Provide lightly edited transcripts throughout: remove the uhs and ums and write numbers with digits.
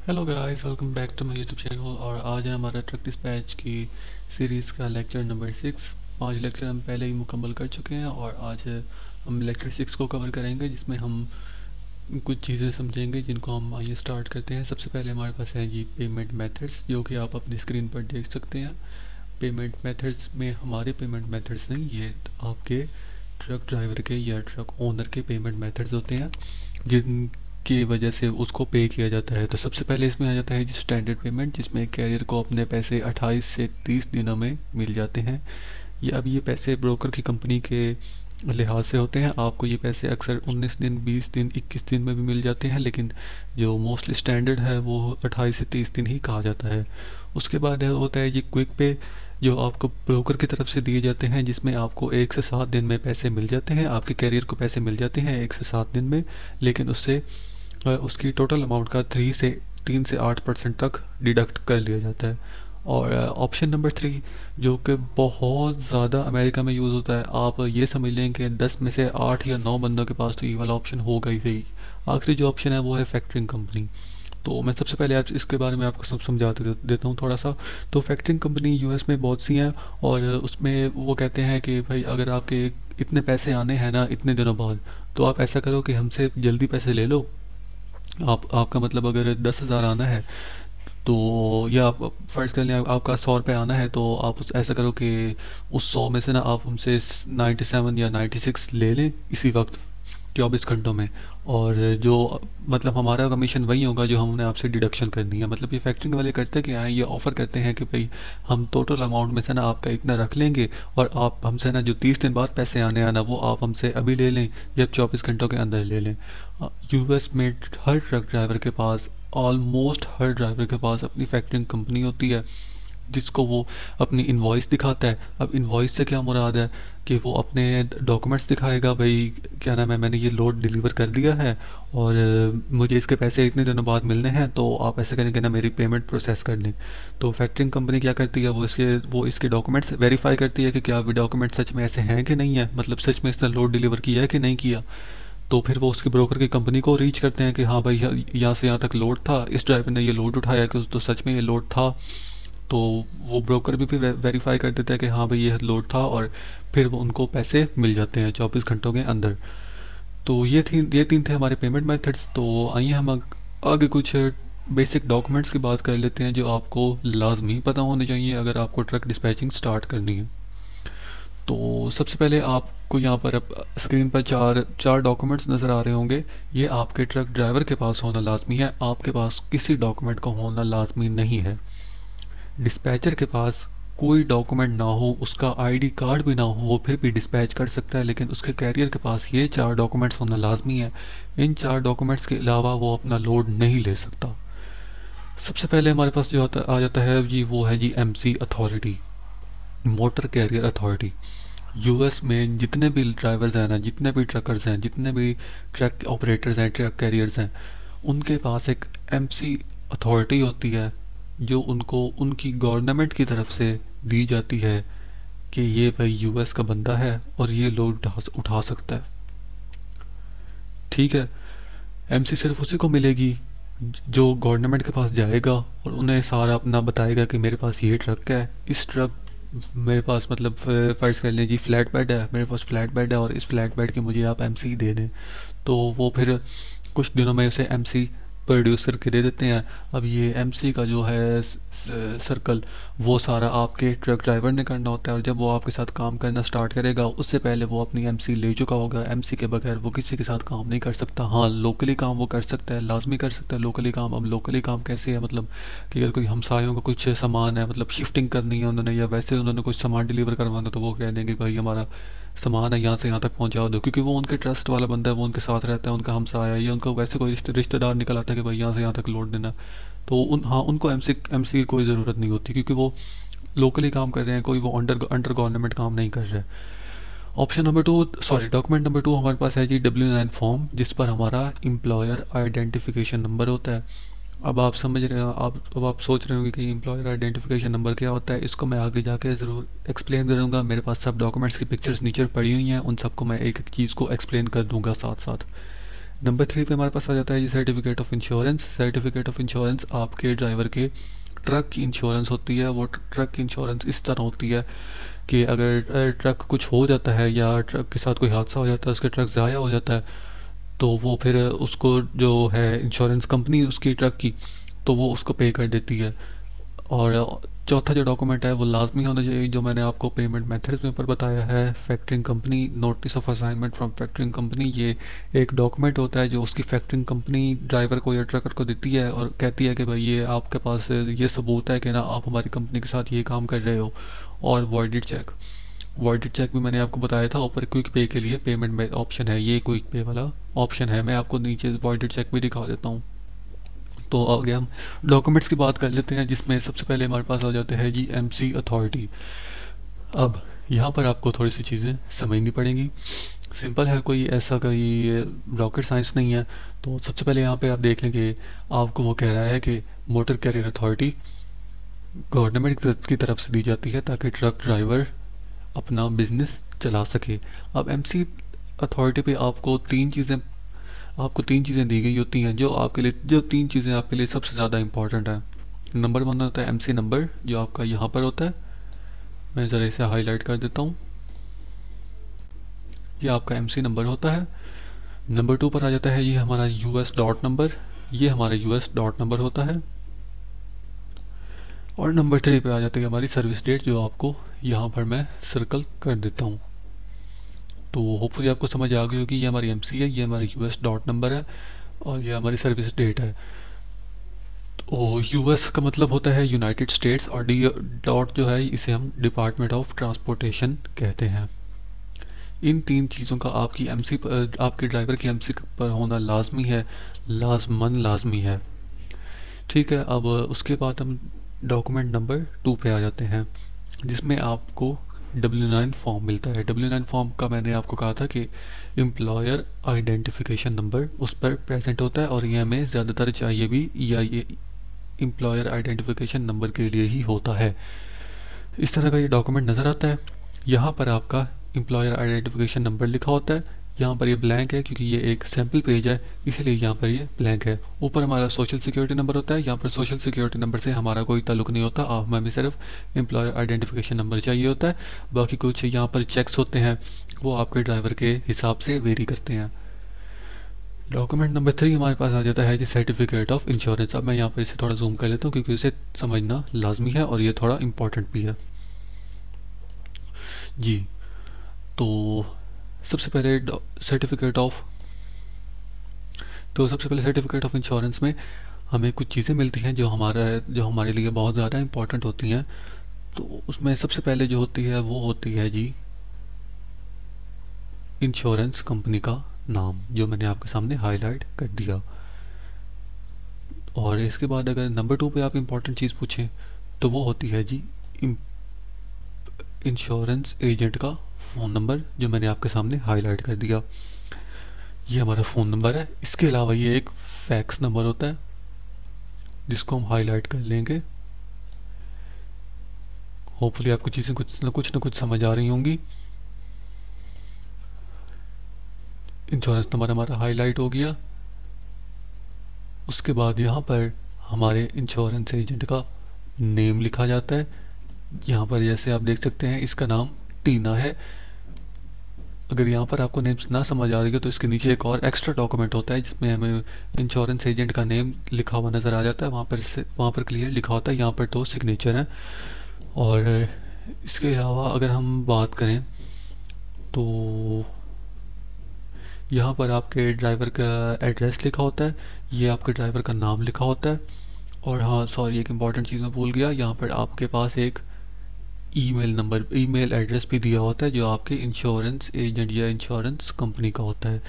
Hello guys, welcome back to my YouTube channel. और आज है हमारा ट्रक डिस्पैच की सीरीज़ का लेक्चर नंबर 6। 5 लेक्चर हम पहले ही मुकम्मल कर चुके हैं और आज हम लेक्चर 6 को कवर करेंगे, जिसमें हम कुछ चीज़ें समझेंगे जिनको हम आइए स्टार्ट करते हैं। सबसे पहले हमारे पास है जी पेमेंट मेथड्स, जो कि आप अपनी स्क्रीन पर देख सकते हैं। पेमेंट मेथड्स में हमारे पेमेंट मेथड्स नहीं, ये आपके ट्रक ड्राइवर के या ट्रक ओनर के पेमेंट मेथड्स होते हैं जिनकी वजह से उसको पे किया जाता है। तो सबसे पहले इसमें आ जाता है जी स्टैंडर्ड पेमेंट, जिसमें कैरियर को अपने पैसे 28 से 30 दिनों में मिल जाते हैं। ये पैसे ब्रोकर की कंपनी के लिहाज से होते हैं। आपको ये पैसे अक्सर 19 दिन, 20 दिन, 21 दिन में भी मिल जाते हैं, लेकिन जो मोस्टली स्टैंडर्ड है वो 28 से 30 दिन ही कहा जाता है। उसके बाद होता है ये क्विक पे, जो आपको ब्रोकर की तरफ से दिए जाते हैं, जिसमें आपको 1 से 7 दिन में पैसे मिल जाते हैं। आपके कैरियर को पैसे मिल जाते हैं 1 से 7 दिन में, लेकिन उससे उसकी टोटल अमाउंट का 3 से 8% तक डिडक्ट कर लिया जाता है। और ऑप्शन नंबर 3, जो कि बहुत ज़्यादा अमेरिका में यूज़ होता है, आप ये समझ लें कि 10 में से 8 या 9 बंदों के पास तो ये वाला ऑप्शन होगा ही सही। आखिरी जो ऑप्शन है वो है फैक्टरिंग कंपनी। तो मैं सबसे पहले आप इसके बारे में आपको सब समझा देता हूँ थोड़ा सा। तो फैक्टरिंग कंपनी यूएस में बहुत सी हैं, और उसमें वो कहते हैं कि भाई अगर आपके इतने पैसे आने हैं ना इतने दिनों बाद, तो आप ऐसा करो कि हमसे जल्दी पैसे ले लो। आपका मतलब अगर 10,000 आना है, तो या आप फ़र्ज़ कर लें आपका 100 रुपये आना है, तो आप ऐसा करो कि उस 100 में से ना आप हमसे 97 या 96 ले लें इसी वक्त 24 घंटों में। और जो मतलब हमारा कमीशन वही होगा जो हमने आपसे डिडक्शन करनी है। मतलब ये फैक्ट्रिंग वाले करते क्या हैं, ये ऑफ़र करते हैं कि भाई हम टोटल अमाउंट में से ना आपका इतना रख लेंगे, और आप हमसे ना जो 30 दिन बाद पैसे आने आना वो आप हमसे अभी ले लें या 24 घंटों के अंदर ले लें। यूएस में हर ट्रक ड्राइवर के पास, ऑलमोस्ट हर ड्राइवर के पास अपनी फैक्टरिंग कंपनी होती है, जिसको वो अपनी इनवॉइस दिखाता है। अब इनवॉइस से क्या मुराद है कि वो अपने डॉक्यूमेंट्स दिखाएगा, भाई क्या नाम है, मैंने ये लोड डिलीवर कर दिया है और मुझे इसके पैसे इतने दिनों बाद मिलने हैं, तो आप ऐसे करेंगे ना मेरी पेमेंट प्रोसेस कर लें। तो फैक्टरिंग कंपनी क्या करती है, वो इसके डॉक्यूमेंट्स वेरीफाई करती है कि क्या वे डॉक्यूमेंट सच में ऐसे हैं कि नहीं है, मतलब सच में इसने लोड डिलीवर किया है कि नहीं किया। तो फिर वो उसके ब्रोकर की कंपनी को रीच करते हैं कि हाँ भाई यहाँ से यहाँ तक लोड था, इस ड्राइवर ने ये लोड उठाया कि तो सच में ये लोड था। तो वो ब्रोकर भी फिर वेरीफाई कर देता है कि हाँ भाई ये लोड था, और फिर वो उनको पैसे मिल जाते हैं 24 घंटों के अंदर। तो ये तीन थे हमारे पेमेंट मेथड्स। तो आइए हम आगे कुछ बेसिक डॉक्यूमेंट्स की बात कर लेते हैं जो आपको लाजमी पता होने चाहिए अगर आपको ट्रक डिस्पैचिंग स्टार्ट करनी है। तो सबसे पहले आपको यहाँ पर अब स्क्रीन पर चार चार डॉक्यूमेंट्स नज़र आ रहे होंगे। ये आपके ट्रक ड्राइवर के पास होना लाजमी है, आपके पास किसी डॉक्यूमेंट का होना लाजमी नहीं है। डिस्पैचर के पास कोई डॉक्यूमेंट ना हो, उसका आईडी कार्ड भी ना हो, वो फिर भी डिस्पैच कर सकता है, लेकिन उसके कैरियर के पास ये 4 डॉक्यूमेंट्स होना लाजमी है। इन 4 डॉक्यूमेंट्स के अलावा वो अपना लोड नहीं ले सकता। सबसे पहले हमारे पास जो आ जाता है जी, वो है जी MC authority, motor carrier authority. US में जितने भी ड्राइवर्स हैं ना, जितने भी ट्रकर्स हैं, जितने भी ट्रक ऑपरेटर्स हैं, ट्रक कैरियर्स हैं, उनके पास एक एमसी अथॉरिटी होती है, जो उनको उनकी गवर्नमेंट की तरफ से दी जाती है कि ये भाई यूएस का बंदा है और ये लोड उठा सकता है। ठीक है। एमसी सिर्फ उसी को मिलेगी जो गवर्नमेंट के पास जाएगा और उन्हें सारा अपना बताएगा कि मेरे पास ये ट्रक है, इस ट्रक मेरे पास मतलब फ़र्ज़ कर लें जी फ्लैट बेड है, मेरे पास फ्लैट बेड है और इस फ्लैट बेड की मुझे आप एमसी दे दें। तो वो फिर कुछ दिनों में उसे एमसी प्रोड्यूस करके दे देते हैं। अब ये एमसी का जो है सर्कल, वो सारा आपके ट्रक ड्राइवर ने करना होता है, और जब वो आपके साथ काम करना स्टार्ट करेगा उससे पहले वो अपनी एमसी ले चुका होगा। एमसी के बगैर वो किसी के साथ काम नहीं कर सकता। हाँ, लोकली काम वो कर सकता है, लाजमी कर सकता है लोकली काम। अब लोकली काम कैसे है, मतलब कि अगर कोई हमसायों का कुछ सामान है, मतलब शिफ्टिंग करनी है उन्होंने, या वैसे उन्होंने कुछ सामान डिलीवर करवाना, तो वो कह देंगे भाई हमारा सामान है यहाँ से यहाँ तक पहुँचा दो, क्योंकि वो उनके ट्रस्ट वाला बंदा है, वो उनके साथ रहता है, उनका हमसाया, या उनका वैसे कोई रिश्तेदार निकल आता है कि भाई यहाँ से यहाँ तक लोड देना। तो उनको एमसी एमसी की कोई ज़रूरत नहीं होती, क्योंकि वो लोकली काम कर रहे हैं, कोई वो अंडर अंडर गवर्नमेंट काम नहीं कर रहे हैं। Option number 2, sorry document number 2 हमारे पास है जी W9 फॉर्म, जिस पर हमारा एम्प्लॉयर आइडेंटिफिकेशन नंबर होता है। अब आप समझ रहे हो, आप सोच रहे होंगे कि एम्प्लॉयर आइडेंटिफिकेशन नंबर क्या होता है। इसको मैं आगे जाके ज़रूर एक्सप्लेन करूँगा। मेरे पास सब डॉक्यूमेंट्स की पिक्चर्स नीचे पड़ी हुई हैं, उन सबको मैं एक एक चीज़ को एक्सप्लेन कर दूंगा साथ साथ। नंबर 3 पे हमारे पास आ जाता है ये certificate of insurance. Certificate of insurance आपके ड्राइवर के ट्रक की इंश्योरेंस होती है। वो ट्रक की इंश्योरेंस इस तरह होती है कि अगर ट्रक कुछ हो जाता है या ट्रक के साथ कोई हादसा हो जाता है, उसके ट्रक ज़ाया हो जाता है, तो वो फिर उसको जो है इंश्योरेंस कंपनी उसकी ट्रक की, तो वो उसको पे कर देती है। और चौथा जो डॉक्यूमेंट है वो लाजमी होना चाहिए, जो मैंने आपको पेमेंट मेथड्स में ऊपर बताया है, factoring company notice of assignment from factoring company. ये एक डॉक्यूमेंट होता है जो उसकी फैक्टरिंग कंपनी ड्राइवर को या ट्रकर को देती है और कहती है कि भाई ये आपके पास ये सबूत है कि ना आप हमारी कंपनी के साथ ये काम कर रहे हो। और वॉइडेड चेक, वॉइडेड चेक भी मैंने आपको बताया था ऊपर, क्विक पे के लिए पेमेंट में ऑप्शन है, ये क्विक पे वाला ऑप्शन है। मैं आपको नीचे वॉइडेड चेक भी दिखा देता हूँ। तो आगे हम डॉक्यूमेंट्स की बात कर लेते हैं, जिसमें सबसे पहले हमारे पास आ जाते हैं जी एमसी अथॉरिटी। अब यहाँ पर आपको थोड़ी सी चीज़ें समझनी पड़ेंगी। सिंपल है, कोई ऐसा कोई रॉकेट साइंस नहीं है। तो सबसे पहले यहाँ पे आप देख लें कि आपको वो कह रहा है कि मोटर कैरियर अथॉरिटी गवर्नमेंट की तरफ से दी जाती है ताकि ट्रक ड्राइवर अपना बिजनेस चला सके। अब एमसी अथॉरिटी पे आपको तीन चीज़ें दी गई होती हैं जो आपके लिए, जो तीन चीज़ें आपके लिए सबसे ज़्यादा इंपॉर्टेंट है। नंबर 1 होता है एमसी नंबर, जो आपका यहाँ पर होता है। मैं ज़रा इसे हाईलाइट कर देता हूँ। ये आपका एमसी नंबर होता है। नंबर 2 पर आ जाता है ये हमारा यूएस डॉट नंबर, ये हमारा यूएस डॉट नंबर होता है। और नंबर 3 पे आ जाती है हमारी सर्विस डेट, जो आपको यहाँ पर मैं सर्कल कर देता हूँ। तो होपफुली आपको समझ आ गई होगी, ये हमारी एमसी है, ये हमारा यूएस डॉट नंबर है और ये हमारी सर्विस डेट है। तो यूएस का मतलब होता है यूनाइटेड स्टेट्स, और डी डॉट जो है इसे हम डिपार्टमेंट ऑफ ट्रांसपोर्टेशन कहते हैं। इन तीन चीज़ों का आपकी एमसी पर, आपके ड्राइवर की एमसी पर होना लाजमी है, लाजमी है। ठीक है, अब उसके बाद हम डॉक्यूमेंट नंबर 2 पे आ जाते हैं, जिसमें आपको W9 फॉर्म मिलता है। W9 फॉर्म का मैंने आपको कहा था कि एम्प्लॉयर आइडेंटिफिकेशन नंबर उस पर प्रेजेंट होता है, और ये हमें ज़्यादातर चाहिए भी या ये एम्प्लॉयर आइडेंटिफिकेशन नंबर के लिए ही होता है। इस तरह का ये डॉक्यूमेंट नज़र आता है। यहाँ पर आपका एम्प्लॉयर आइडेंटिफिकेशन नंबर लिखा होता है। यहाँ पर ये ब्लैंक है क्योंकि ये एक सैम्पल पेज है, इसलिए यहाँ पर ये ब्लैंक है। ऊपर हमारा सोशल सिक्योरिटी नंबर होता है। यहाँ पर सोशल सिक्योरिटी नंबर से हमारा कोई ताल्लुक नहीं होता, हमें सिर्फ एम्प्लॉयर आइडेंटिफिकेशन नंबर चाहिए होता है। बाकी कुछ यहाँ पर चेक्स होते हैं, वो आपके ड्राइवर के हिसाब से वेरी करते हैं। डॉक्यूमेंट नंबर 3 हमारे पास आ जाता है जी सर्टिफिकेट ऑफ इंश्योरेंस। अब मैं यहाँ पर इसे थोड़ा जूम कर लेता हूँ क्योंकि इसे समझना लाजमी है और ये थोड़ा इम्पोर्टेंट भी है जी। तो सबसे पहले सर्टिफिकेट ऑफ सबसे पहले सर्टिफिकेट ऑफ इंश्योरेंस में हमें कुछ चीज़ें मिलती हैं जो हमारे लिए बहुत ज़्यादा इंपॉर्टेंट होती हैं। तो उसमें सबसे पहले जो होती है वो होती है जी इंश्योरेंस कंपनी का नाम, जो मैंने आपके सामने हाईलाइट कर दिया। और इसके बाद अगर नंबर 2 पे आप इंपॉर्टेंट चीज़ पूछें तो वो होती है जी इंश्योरेंस एजेंट का फ़ोन नंबर, जो मैंने आपके सामने हाईलाइट कर दिया। ये हमारा फ़ोन नंबर है। इसके अलावा ये एक फैक्स नंबर होता है जिसको हम हाईलाइट कर लेंगे। होपफुली आपको चीज़ें कुछ न कुछ समझ आ रही होंगी। इंश्योरेंस नंबर हमारा हाईलाइट हो गया। उसके बाद यहाँ पर हमारे इंश्योरेंस एजेंट का नेम लिखा जाता है। यहाँ पर जैसे आप देख सकते हैं इसका नाम टीना है। अगर यहाँ पर आपको नेम्स ना समझ आ रही है तो इसके नीचे एक और एक्स्ट्रा डॉक्यूमेंट होता है जिसमें हमें इंश्योरेंस एजेंट का नेम लिखा हुआ नज़र आ जाता है। वहाँ पर क्लियर लिखा होता है। यहाँ पर 2 सिग्नेचर हैं। और इसके अलावा अगर हम बात करें तो यहाँ पर आपके ड्राइवर का एड्रेस लिखा होता है, ये आपके ड्राइवर का नाम लिखा होता है। और हाँ सॉरी, एक इम्पॉर्टेंट चीज़ मैं भूल गया, यहाँ पर आपके पास एक ईमेल एड्रेस भी दिया होता है जो आपके इंश्योरेंस एजेंट या इंश्योरेंस कंपनी का होता है।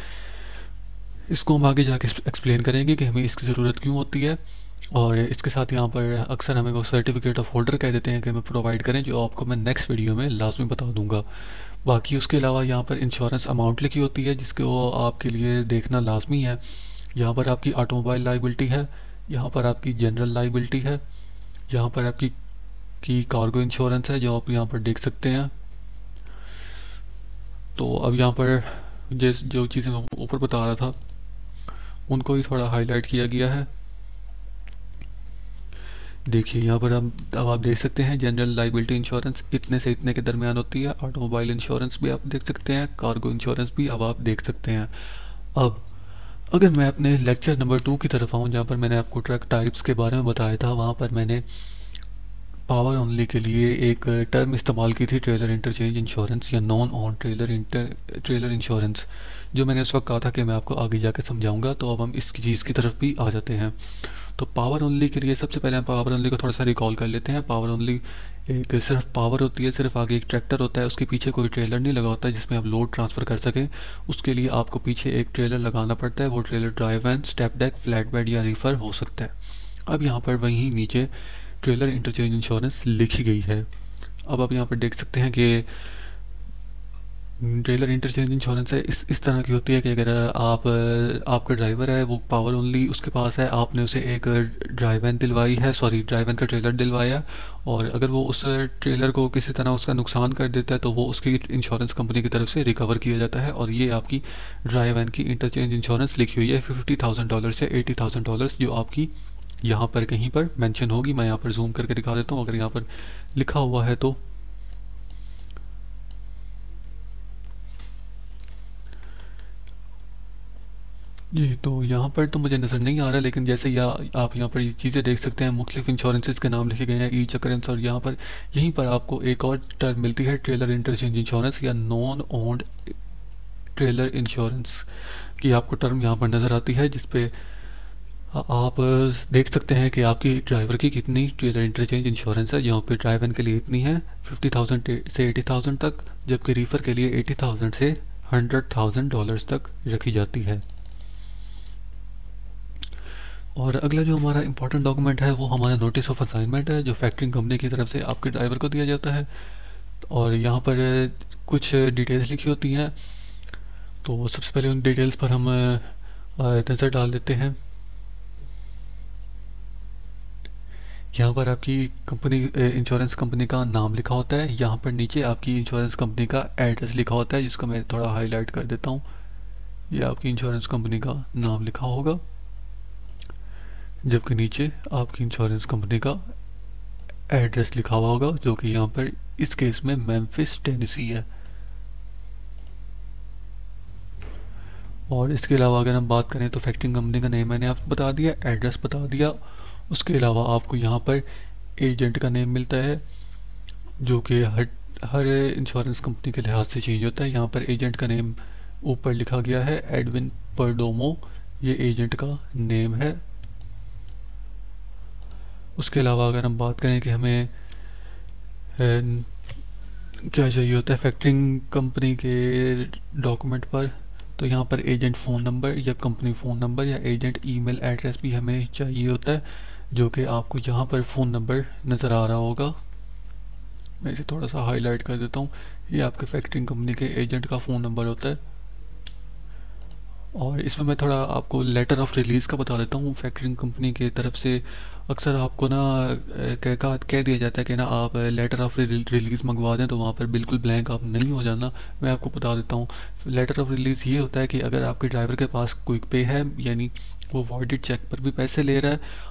इसको हम आगे जाके एक्सप्लेन करेंगे कि हमें इसकी ज़रूरत क्यों होती है। और इसके साथ यहाँ पर अक्सर हमें वो सर्टिफिकेट ऑफ होल्डर कह देते हैं कि हमें प्रोवाइड करें, जो आपको मैं नेक्स्ट वीडियो में लाजमी बता दूंगा। बाकी उसके अलावा यहाँ पर इंश्योरेंस अमाउंट लिखी होती है जिसको आपके लिए देखना लाजमी है। यहाँ पर आपकी ऑटोमोबाइल लाइबिलिटी है, यहाँ पर आपकी जनरल लाइबिलिटी है, यहाँ पर आपकी कार्गो इंश्योरेंस है जो आप यहाँ पर देख सकते हैं। तो अब यहाँ पर जो चीज़ें मैं ऊपर बता रहा था उनको ही थोड़ा हाईलाइट किया गया है। देखिए यहाँ पर अब आप देख सकते हैं जनरल लाइबिलिटी इंश्योरेंस इतने से इतने के दरमियान होती है, ऑटोमोबाइल इंश्योरेंस भी आप देख सकते हैं, कार्गो इंश्योरेंस भी अब आप देख सकते हैं। अब अगर मैं अपने लेक्चर नंबर 2 की तरफ आऊँ, जहाँ पर मैंने आपको ट्रक टाइप्स के बारे में बताया था, वहाँ पर मैंने पावर ओनली के लिए एक टर्म इस्तेमाल की थी, ट्रेलर इंटरचेंज इंश्योरेंस या नॉन ऑन ट्रेलर इंश्योरेंस, जो मैंने उस वक्त कहा था कि मैं आपको आगे जाके समझाऊंगा। तो अब हम इस चीज़ की तरफ भी आ जाते हैं। तो पावर ओनली के लिए सबसे पहले हम पावर ओनली को थोड़ा सा रिकॉल कर लेते हैं। पावर ओनली एक सिर्फ पावर होती है, सिर्फ आगे एक ट्रैक्टर होता है, उसके पीछे कोई ट्रेलर नहीं लगा होता है जिसमें आप लोड ट्रांसफ़र कर सकें। उसके लिए आपको पीछे एक ट्रेलर लगाना पड़ता है, वो trailer drive van, step deck, flat bed या रीफर हो सकता है। अब यहाँ पर वहीं नीचे ट्रेलर इंटरचेंज इंश्योरेंस लिखी गई है। अब आप यहाँ पर देख सकते हैं कि ट्रेलर इंटरचेंज इंश्योरेंस है इस तरह की होती है कि अगर आपका ड्राइवर है वो पावर ओनली उसके पास है, आपने उसे एक ड्राइव वैन दिलवाई है, सॉरी ड्राइव वैन का ट्रेलर दिलवाया, और अगर वो उस ट्रेलर को किसी तरह उसका नुकसान कर देता है तो वो उसकी इंश्योरेंस कंपनी की तरफ से रिकवर किया जाता है। और ये आपकी ड्राइव वैन की इंटरचेंज इंश्योरेंस लिखी हुई है $50,000 से $80,000, जो आपकी यहाँ पर कहीं पर मेंशन होगी। मैं यहाँ पर जूम करके दिखा देता हूँ, अगर यहाँ पर लिखा हुआ है तो जी, तो यहाँ पर तो मुझे नज़र नहीं आ रहा, लेकिन जैसे आप यहाँ पर ये चीज़ें देख सकते हैं, मुख्तलिफ इंश्योरेंसेस के नाम लिखे गए हैं, ईच अकरेंस, और यहाँ पर यहीं पर आपको एक और टर्म मिलती है, ट्रेलर इंटरचेंज इंश्योरेंस या नॉन ओन्ड ट्रेलर इंश्योरेंस की आपको टर्म यहाँ पर नज़र आती है, जिसपे आप देख सकते हैं कि आपकी ड्राइवर की कितनी ट्रेलर इंटरचेंज इंश्योरेंस है। यहाँ पे ड्राइवर के लिए इतनी है 50,000 से 80,000 तक, जबकि रीफर के लिए 80,000 से $100,000 तक रखी जाती है। और अगला जो हमारा इंपॉर्टेंट डॉक्यूमेंट है वो हमारा नोटिस ऑफ असाइनमेंट है, जो फैक्ट्रिंग कंपनी की तरफ से आपके ड्राइवर को दिया जाता है। और यहाँ पर कुछ डिटेल्स लिखी होती हैं, तो सबसे पहले उन डिटेल्स पर हम नज़र डाल देते हैं। यहाँ पर आपकी कंपनी इंश्योरेंस कंपनी का नाम लिखा होता है, यहाँ पर नीचे आपकी इंश्योरेंस कंपनी का एड्रेस लिखा होता है, जिसको मैं थोड़ा हाईलाइट कर देता हूँ। ये आपकी इंश्योरेंस कंपनी का नाम लिखा होगा, जबकि नीचे आपकी इंश्योरेंस कंपनी का एड्रेस लिखा हुआ होगा, जो कि यहाँ पर इस केस में मेम्फिस टेनेसी है। और इसके अलावा अगर हम बात करें तो फैक्ट्रिंग कंपनी का नेम मैंने आपको बता दिया, एड्रेस बता दिया। उसके अलावा आपको यहाँ पर एजेंट का नेम मिलता है, जो कि हर हर इंश्योरेंस कंपनी के लिहाज से चेंज होता है। यहाँ पर एजेंट का नेम ऊपर लिखा गया है, एडविन परडोमो, ये एजेंट का नेम है। उसके अलावा अगर हम बात करें कि हमें क्या चाहिए होता है फैक्ट्रिंग कंपनी के डॉक्यूमेंट पर, तो यहाँ पर एजेंट फ़ोन नंबर या कंपनी फ़ोन नंबर या एजेंट ईमेल एड्रेस भी हमें चाहिए होता है, जो कि आपको यहाँ पर फ़ोन नंबर नज़र आ रहा होगा। मैं इसे थोड़ा सा हाईलाइट कर देता हूँ। ये आपके फैक्ट्रिंग कंपनी के एजेंट का फ़ोन नंबर होता है। और इसमें मैं थोड़ा आपको लेटर ऑफ रिलीज़ का बता देता हूँ। फैक्ट्रिंग कंपनी की तरफ से अक्सर आपको ना कह दिया जाता है कि ना आप लेटर ऑफ रिलीज़ मंगवा दें, तो वहाँ पर बिल्कुल ब्लैंक आप नहीं हो जाना। मैं आपको बता देता हूँ, लेटर ऑफ रिलीज़ ये होता है कि अगर आपके ड्राइवर के पास क्विक पे है, यानी वो वॉइडेड चेक पर भी पैसे ले रहा है,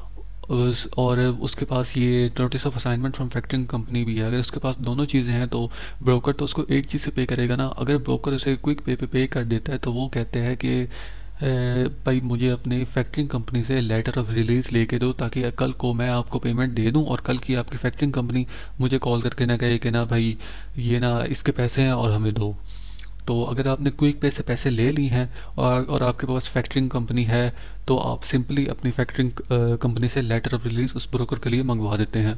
और उसके पास ये notice of assignment from factoring company भी है, अगर उसके पास दोनों चीज़ें हैं तो ब्रोकर तो उसको एक चीज़ से पे करेगा ना। अगर ब्रोकर उसे क्विक पे कर देता है तो वो कहते हैं कि भाई मुझे अपनी फैक्ट्रिंग कंपनी से लेटर ऑफ रिलीज़ लेके दो, ताकि कल को मैं आपको पेमेंट दे दूं और कल की आपकी फैक्ट्रिंग कंपनी मुझे कॉल करके ना कहे कि ना भाई ये ना इसके पैसे हैं और हमें दो। तो अगर आपने क्विक पे से पैसे ले ली हैं और आपके पास फैक्ट्रिंग कंपनी है, तो आप सिंपली अपनी फैक्ट्रिंग कंपनी से लेटर ऑफ रिलीज़ उस ब्रोकर के लिए मंगवा देते हैं।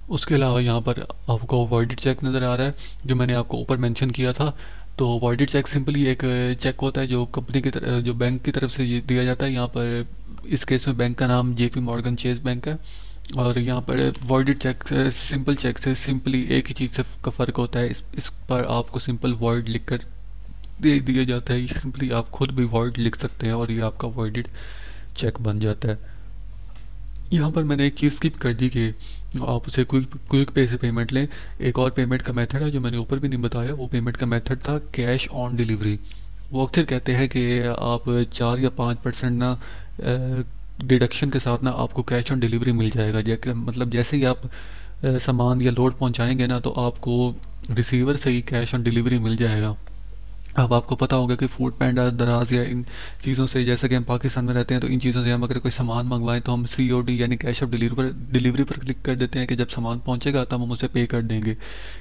उसके अलावा यहाँ पर आपको वॉइडेड चेक नज़र आ रहा है, जो मैंने आपको ऊपर मेंशन किया था। तो वॉइडेड चेक सिंपली एक चेक होता है जो कंपनी की तरफ, जो बैंक की तरफ से ये दिया जाता है। यहाँ पर इस केस में बैंक का नाम JP मॉर्गन चेज बैंक है। और यहाँ पर वॉइडेड चेक से, सिंपल चेक से सिंपली एक ही चीज़ से का फ़र्क होता है, इस पर आपको सिंपल वॉइड लिख कर दे दिया जाता है। ये सिंपली आप खुद भी वॉइड लिख सकते हैं और ये आपका वॉइडेड चेक बन जाता है। यहाँ पर मैंने एक चीज़ स्किप कर दी कि आप उसे क्विक पे से पेमेंट लें। एक और पेमेंट का मेथड है जो मैंने ऊपर भी नहीं बताया, वो पेमेंट का मेथड था कैश ऑन डिलीवरी। वो अक्सर कहते हैं कि आप 4 या 5% ना डिडक्शन के साथ ना आपको कैश ऑन डिलीवरी मिल जाएगा। मतलब जैसे ही आप सामान या लोड पहुंचाएंगे ना तो आपको रिसीवर से ही कैश ऑन डिलीवरी मिल जाएगा। अब आपको पता होगा कि फूड पैंडा, दराज या इन चीज़ों से, जैसा कि हम पाकिस्तान में रहते हैं तो इन चीज़ों से हम अगर कोई सामान मंगवाएं तो हम COD यानी कैश ऑफ डिलीवरी पर क्लिक कर देते हैं कि जब सामान पहुंचेगा तब हम उसे पे कर देंगे।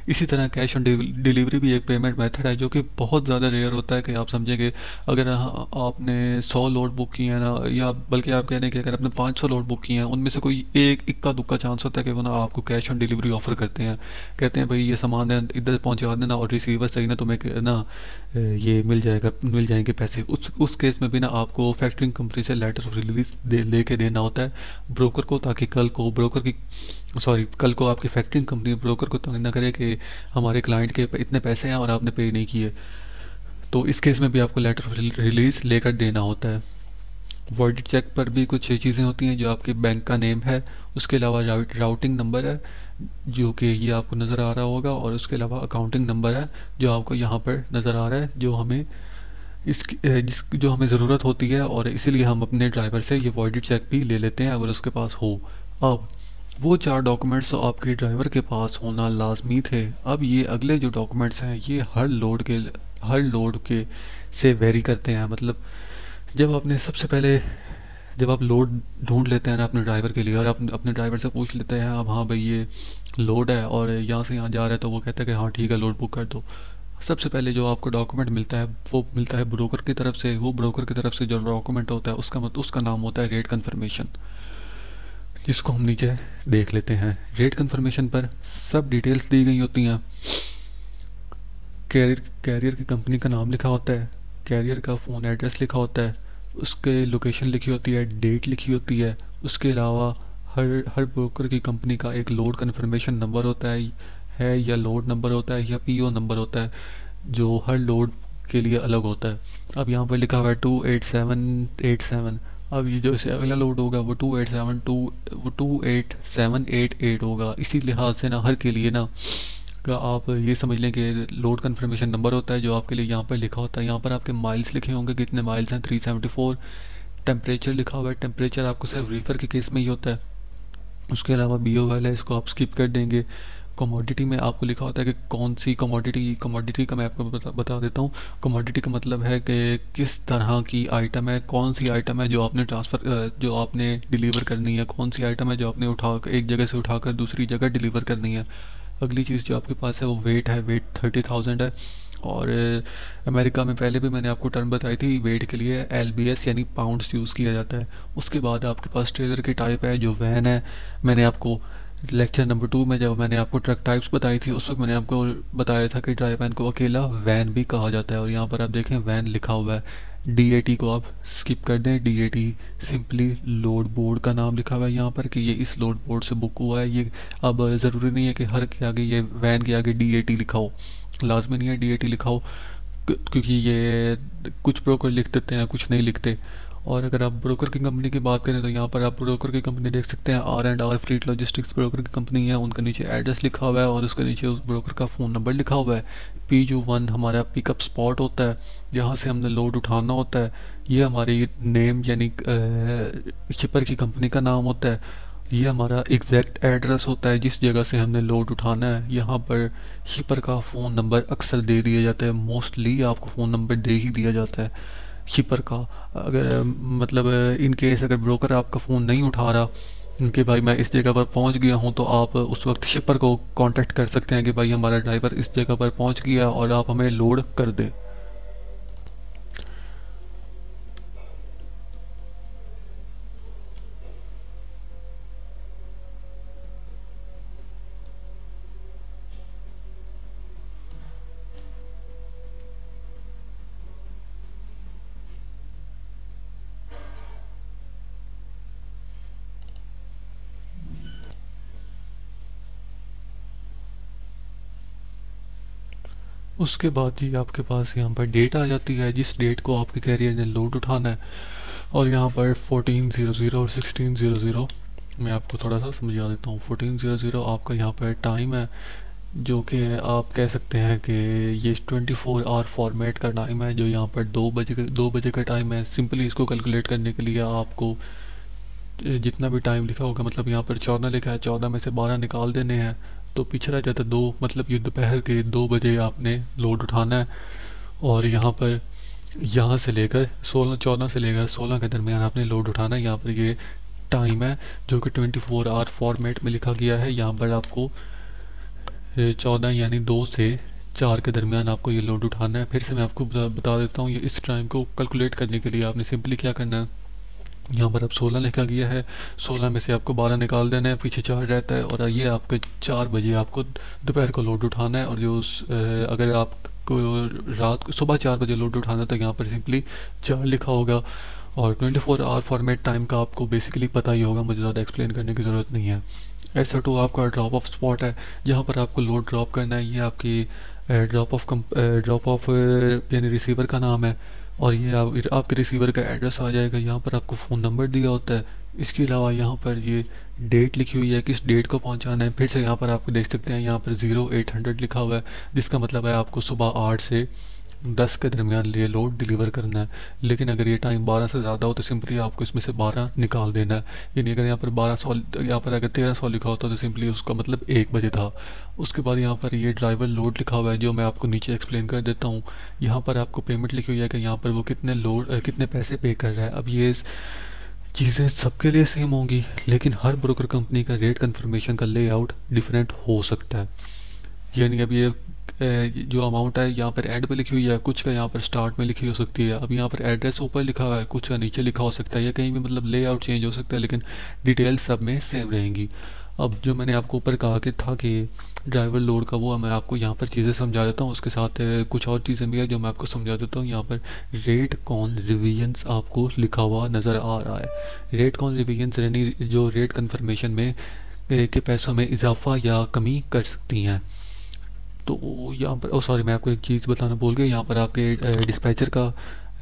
इसी तरह कैश ऑन डिलीवरी भी एक पेमेंट मेथड है जो कि बहुत ज़्यादा रेयर होता है कि आप समझेंगे अगर आपने 100 लोड बुक किए हैं ना, या बल्कि आप कह रहे हैं कि अगर आपने 500 लोड बुक किए हैं उनमें से कोई एक इक्का दुक्का चांस होता है कि वो ना आपको कैश ऑन डिलीवरी ऑफर करते हैं। कहते हैं भाई ये सामान है इधर पहुंचा देना और रिसीवर सही ना तुम्हें ना ये मिल जाएंगे पैसे। उस केस में भी ना आपको फैक्टरिंग कंपनी से लेटर ऑफ रिलीज लेके देना होता है ब्रोकर को, ताकि कल को आपकी फैक्टरिंग कंपनी ब्रोकर को तंग ना करे कि हमारे क्लाइंट के इतने पैसे हैं और आपने पे नहीं किए। तो इस केस में भी आपको लेटर ऑफ रिलीज लेकर देना होता है। वॉइड चेक पर भी कुछ चीज़ें होती हैं, जो आपके बैंक का नेम है, उसके अलावा राउटिंग नंबर है जो कि ये आपको नज़र आ रहा होगा, और उसके अलावा अकाउंटिंग नंबर है जो आपको यहाँ पर नज़र आ रहा है, जो हमें जो हमें ज़रूरत होती है, और इसीलिए हम अपने ड्राइवर से ये वॉइड चेक भी ले लेते हैं अगर उसके पास हो। अब वो 4 डॉक्यूमेंट्स तो आपके ड्राइवर के पास होना लाजमी थे। अब ये अगले जो डॉक्यूमेंट्स हैं ये हर लोड के से वेरी करते हैं। मतलब जब आपने सबसे पहले जब आप लोड ढूंढ लेते हैं ना अपने ड्राइवर के लिए, और आप अपने ड्राइवर से पूछ लेते हैं अब हाँ भाई ये लोड है और यहाँ से यहाँ जा रहा है, तो वो कहता है कि हाँ ठीक है लोड बुक कर दो। सबसे पहले जो आपको डॉक्यूमेंट मिलता है वो मिलता है ब्रोकर की तरफ से। वो ब्रोकर की तरफ से जो डॉक्यूमेंट होता है उसका नाम होता है रेट कन्फर्मेशन, जिसको हम नीचे देख लेते हैं। रेट कन्फर्मेशन पर सब डिटेल्स दी गई होती हैं। कैरियर की कंपनी का नाम लिखा होता है, कैरियर का फ़ोन एड्रेस लिखा होता है, उसके लोकेशन लिखी होती है, डेट लिखी होती है। उसके अलावा हर हर ब्रोकर की कंपनी का एक लोड कन्फर्मेशन नंबर होता है या लोड नंबर होता है या PO नंबर होता है, जो हर लोड के लिए अलग होता है। अब यहाँ पर लिखा हुआ है 28787। अब ये जो इससे अगला लोड होगा वो 28788 होगा। इसी लिहाज से ना हर के लिए ना का आप ये समझ लें कि लोड कन्फर्मेशन नंबर होता है जो आपके लिए यहाँ पर लिखा होता है। यहाँ पर आपके माइल्स लिखे होंगे, कितने माइल्स हैं, 374। टेम्परेचर लिखा हुआ है, टेम्परेचर आपको सिर्फ रीफर के केस में ही होता है। उसके अलावा BO वाला है, इसको आप स्किप कर देंगे। कमोडिटी में आपको लिखा होता है कि कौन सी कमोडिटी का मैं आपको बता देता हूँ। कमोडिटी का मतलब है कि किस तरह की आइटम है, कौन सी आइटम है जो आपने डिलीवर करनी है, कौन सी आइटम है जो आपने एक जगह से उठाकर दूसरी जगह डिलीवर करनी है। अगली चीज़ जो आपके पास है वो वेट है, वेट 30,000 है। और अमेरिका में पहले भी मैंने आपको टर्म बताई थी, वेट के लिए LBS यानी पाउंड्स यूज़ किया जाता है। उसके बाद आपके पास ट्रेलर की टाइप है जो वैन है। मैंने आपको लेक्चर नंबर 2 में जब मैंने आपको ट्रक टाइप्स बताई थी उस वक्त मैंने आपको बताया था कि ड्राई वैन को अकेला वैन भी कहा जाता है। और यहाँ पर आप देखें वैन लिखा हुआ है। DAT को आप स्किप कर दें। DAT सिंपली लोड बोर्ड का नाम लिखा हुआ है यहाँ पर कि ये इस लोड बोर्ड से बुक हुआ है। ये अब ज़रूरी नहीं है कि हर के आगे ये वैन के आगे DAT लिखा हो, लाजमी नहीं है DAT लिखा हो, क्योंकि ये कुछ ब्रोकर लिख देते हैं कुछ नहीं लिखते। और अगर आप ब्रोकर की कंपनी की बात करें तो यहाँ पर आप ब्रोकर की कंपनी देख सकते हैं, R&R फ्लीट लॉजिस्टिक्स ब्रोकर की कंपनी है। उनका नीचे एड्रेस लिखा हुआ है और उसके नीचे उस ब्रोकर का फ़ोन नंबर लिखा हुआ है। PU1 हमारा पिकअप स्पॉट होता है, जहाँ से हमने लोड उठाना होता है। ये हमारी नेम यानी शिपर की कंपनी का नाम होता है। ये हमारा एग्जैक्ट एड्रेस होता है जिस जगह से हमने लोड उठाना है। यहाँ पर शिपर का फ़ोन नंबर अक्सर दे दिया जाता है, मोस्टली आपको फ़ोन नंबर दे ही दिया जाता है शिपर का। अगर मतलब इन केस अगर ब्रोकर आपका फ़ोन नहीं उठा रहा कि भाई मैं इस जगह पर पहुंच गया हूं, तो आप उस वक्त शिपर को कांटेक्ट कर सकते हैं कि भाई हमारा ड्राइवर इस जगह पर पहुंच गया और आप हमें लोड कर दें। उसके बाद जी आपके पास यहाँ पर डेट आ जाती है, जिस डेट को आपके कैरियर ने लोड उठाना है। और यहाँ पर 1400 और 1600 मैं आपको थोड़ा सा समझा देता हूँ। 1400 आपका यहाँ पर टाइम है, जो कि आप कह सकते हैं कि ये 24 आवर फॉर्मेट का टाइम है, जो यहाँ पर 2 बजे का टाइम है। सिंपली इसको कैलकुलेट करने के लिए आपको जितना भी टाइम लिखा होगा, मतलब यहाँ पर 14 लिखा है, 14 में से 12 निकाल देने हैं तो पीछे रह जाता है 2, मतलब ये दोपहर के 2 बजे आपने लोड उठाना है। और यहाँ पर यहाँ से लेकर 14 से लेकर 16 के दरमियान आपने लोड उठाना है। यहाँ पर ये टाइम है जो कि 24 आवर फॉर्मेट में लिखा गया है। यहाँ पर आपको 14 यानी 2 से 4 के दरमियान आपको ये लोड उठाना है। फिर से मैं आपको बता देता हूँ, ये इस टाइम को कैलकुलेट करने के लिए आपने सिंपली क्या करना है, यहाँ पर अब 16 लिखा गया है, 16 में से आपको 12 निकाल देना है, पीछे 4 रहता है। और ये आपके 4 बजे आपको दोपहर को लोड उठाना है। और जो अगर आपको रात को सुबह 4 बजे लोड उठाना है तो यहाँ पर सिंपली 4 लिखा होगा। और 24 आवर फॉर्मेट टाइम का आपको बेसिकली पता ही होगा, मुझे ज़्यादा एक्सप्लेन करने की ज़रूरत नहीं है। ऐसा आपका ड्रॉप ऑफ स्पॉट है, जहाँ पर आपको लोड ड्रॉप करना है। ये आपकी ड्रॉप ऑफ यानी रिसीवर का नाम है। और ये आपके रिसीवर का एड्रेस आ जाएगा। यहाँ पर आपको फ़ोन नंबर दिया होता है। इसके अलावा यहाँ पर ये डेट लिखी हुई है, किस डेट को पहुँचाना है। फिर से यहाँ पर आपको देख सकते हैं, यहाँ पर 0800 लिखा हुआ है, जिसका मतलब है आपको सुबह 8 से 10 के दरमियान ये लोड डिलीवर करना है। लेकिन अगर ये टाइम 12 से ज़्यादा हो तो सिंपली आपको इसमें से 12 निकाल देना है। यानी अगर यहाँ पर 1200, यहाँ पर अगर 1300 लिखा होता तो सिंपली उसका मतलब 1 बजे था। उसके बाद यहाँ पर ये ड्राइवर लोड लिखा हुआ है, जो मैं आपको नीचे एक्सप्लेन कर देता हूँ। यहाँ पर आपको पेमेंट लिखी हुई है कि यहाँ पर वो कितने पैसे पे कर रहा है। अब ये चीज़ें सबके लिए सेम होंगी, लेकिन हर ब्रोकर कंपनी का रेट कन्फर्मेशन का लेआउट डिफरेंट हो सकता है। यानी अब ये जो अमाउंट है यहाँ पर एंड पे लिखी हुई है, कुछ का यहाँ पर स्टार्ट में लिखी हो सकती है। अब यहाँ पर एड्रेस ऊपर लिखा हुआ है, कुछ का नीचे लिखा हो सकता है, या कहीं भी मतलब लेआउट चेंज हो सकता है, लेकिन डिटेल्स सब में सेम रहेंगी। अब जो मैंने आपको ऊपर कहा कि था कि ड्राइवर लोड का, वो मैं आपको यहाँ पर चीज़ें समझा देता हूँ। उसके साथ कुछ और चीज़ें भी है जो मैं आपको समझा देता हूँ। यहाँ पर रेट कॉन रिवीजन्स आपको लिखा हुआ नज़र आ रहा है। रेट कॉन रिवीजन्स यानी जो रेट कन्फर्मेशन में के पैसों में इजाफा या कमी कर सकती हैं। तो यहाँ पर सॉरी, मैं आपको एक चीज़ बताना भूल गया। यहाँ पर आपके डिस्पैचर का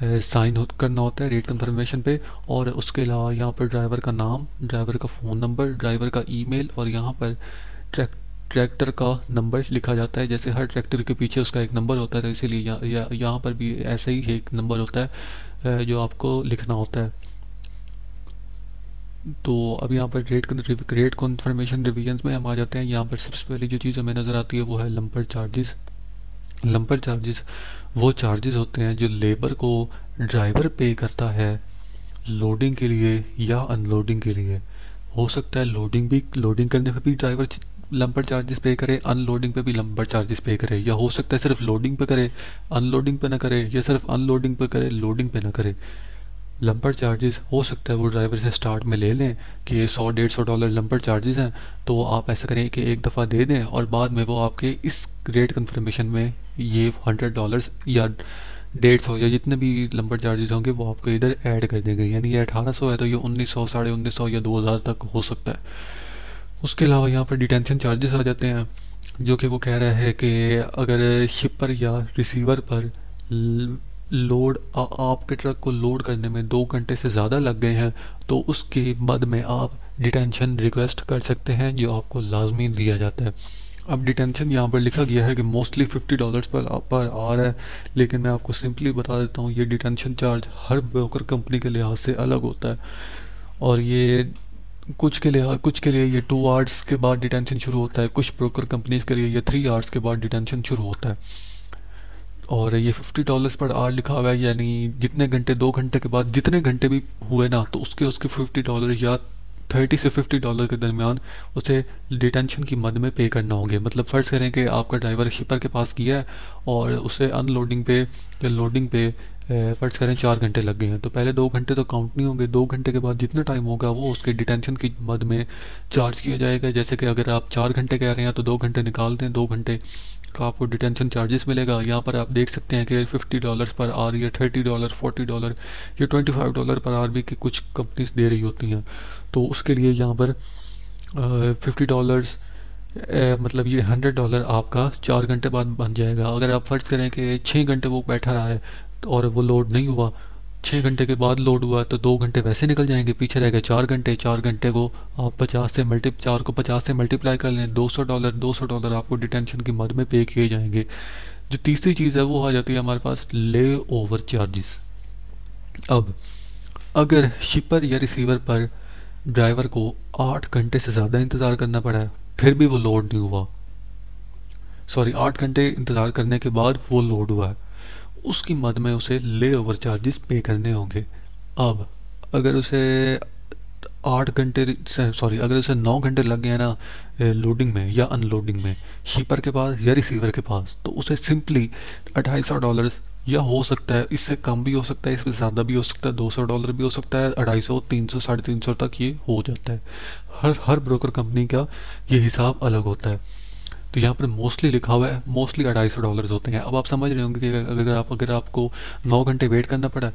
साइन करना होता है रेट कंफर्मेशन पे। और उसके अलावा यहाँ पर ड्राइवर का नाम, ड्राइवर का फ़ोन नंबर, ड्राइवर का ईमेल, और यहाँ पर ट्रैक्टर का नंबर लिखा जाता है। जैसे हर ट्रैक्टर के पीछे उसका एक नंबर होता है, तो इसीलिए यहाँ पर भी ऐसा ही एक नंबर होता है जो आपको लिखना होता है। तो अब यहाँ पर रेट कन्फर्मेशन रिवीजन्स में हम आ जाते हैं। यहाँ पर सबसे पहले जो चीज़ हमें नज़र आती है वो है लंपर चार्जेस। लंपर चार्जेस वो चार्जेस होते हैं जो लेबर को ड्राइवर पे करता है लोडिंग के लिए या अनलोडिंग के लिए। हो सकता है लोडिंग करने पे भी ड्राइवर लंपर चार्जेस पे करे, अनलोडिंग पे भी लंपर चार्जेस पे करे, या हो सकता है सिर्फ लोडिंग पे करे, अनलोडिंग पे ना करे, या सिर्फ अनलोडिंग पे करे, लोडिंग पे ना करे। लंपर चार्जेस हो सकता है वो ड्राइवर से स्टार्ट में ले लें कि ये $100-150 लंपर चार्जेस हैं, तो आप ऐसा करें कि एक दफ़ा दे दें और बाद में वो आपके इस रेट कन्फर्मेशन में ये $100 या 150 या जितने भी लंपर चार्जेस होंगे वो आपको इधर ऐड कर देंगे। यानी ये 1800 है तो ये 1900, 1950 या 2000 तक हो सकता है। उसके अलावा यहाँ पर डिटेंशन चार्जेस आ जाते हैं, जो कि वो कह रहा है कि अगर शिपर या रिसीवर पर आपके ट्रक को लोड करने में 2 घंटे से ज़्यादा लग गए हैं तो उसके बाद में आप डिटेंशन रिक्वेस्ट कर सकते हैं, जो आपको लाजमी दिया जाता है। अब डिटेंशन यहाँ पर लिखा गया है कि मोस्टली $50 पर आवर है, लेकिन मैं आपको सिंपली बता देता हूँ ये डिटेंशन चार्ज हर ब्रोकर कंपनी के लिहाज से अलग होता है। और ये कुछ के लिए ये 2 आवर्स के बाद डिटेंशन शुरू होता है, कुछ ब्रोकर कंपनीज के लिए ये 3 आवर्स के बाद डिटेंशन शुरू होता है। और ये $50 पर आवर लिखा हुआ है, यानी जितने घंटे, 2 घंटे के बाद जितने घंटे भी हुए ना, तो उसके उसके $50 या $30 से $50 के दरमियान उसे डिटेंशन की मद में पे करना होंगे। मतलब फ़र्ज़ करें कि आपका ड्राइवर शिपर के पास किया है और उसे अनलोडिंग पे या लोडिंग पे फ़र्ज़ करें 4 घंटे लग गए हैं, तो पहले 2 घंटे तो काउंट नहीं होंगे। 2 घंटे के बाद जितना टाइम होगा वो उसके डिटेंशन की मद में चार्ज किया जाएगा। जैसे कि अगर आप 4 घंटे कह रहे हैं तो 2 घंटे निकाल दें, 2 घंटे का आपको डिटेंशन चार्जेस मिलेगा। यहाँ पर आप देख सकते हैं कि $50 पर आवर या $30, $40 या $25 पर आवर भी की कुछ कंपनीज दे रही होती हैं। तो उसके लिए यहाँ पर $50 मतलब ये $100 आपका 4 घंटे बाद बन जाएगा। अगर आप फ़र्ज़ करें कि 6 घंटे वो बैठा रहा है और वो लोड नहीं हुआ, 6 घंटे के बाद लोड हुआ तो 2 घंटे वैसे निकल जाएंगे, पीछे रह गए 4 घंटे। 4 घंटे को आप 50 से मल्टीप्लाई कर लें, $200। $200 आपको डिटेंशन की मद में पे किए जाएंगे। जो तीसरी चीज़ है वो आ जाती है हमारे पास ले ओवर चार्जेस। अब अगर शिपर या रिसीवर पर ड्राइवर को 8 घंटे से ज़्यादा इंतज़ार करना पड़ा है फिर भी वो लोड नहीं हुआ, सॉरी 8 घंटे इंतज़ार करने के बाद वो लोड हुआ है, उसकी मद में उसे ले ओवर चार्जेस पे करने होंगे। अब अगर उसे 8 घंटे सॉरी अगर उसे 9 घंटे लग गए ना लोडिंग में या अनलोडिंग में शीपर के पास या रिसीवर के पास, तो उसे सिंपली $250 या हो सकता है इससे कम भी हो सकता है, इससे ज़्यादा भी हो सकता है, $200 भी हो सकता है, 250, 300, 350 तक ये हो जाता है। हर ब्रोकर कंपनी का ये हिसाब अलग होता है। तो यहाँ पर मोस्टली लिखा हुआ है मोस्टली $250 होते हैं। अब आप समझ रहे होंगे कि अगर आपको 9 घंटे वेट करना पड़ा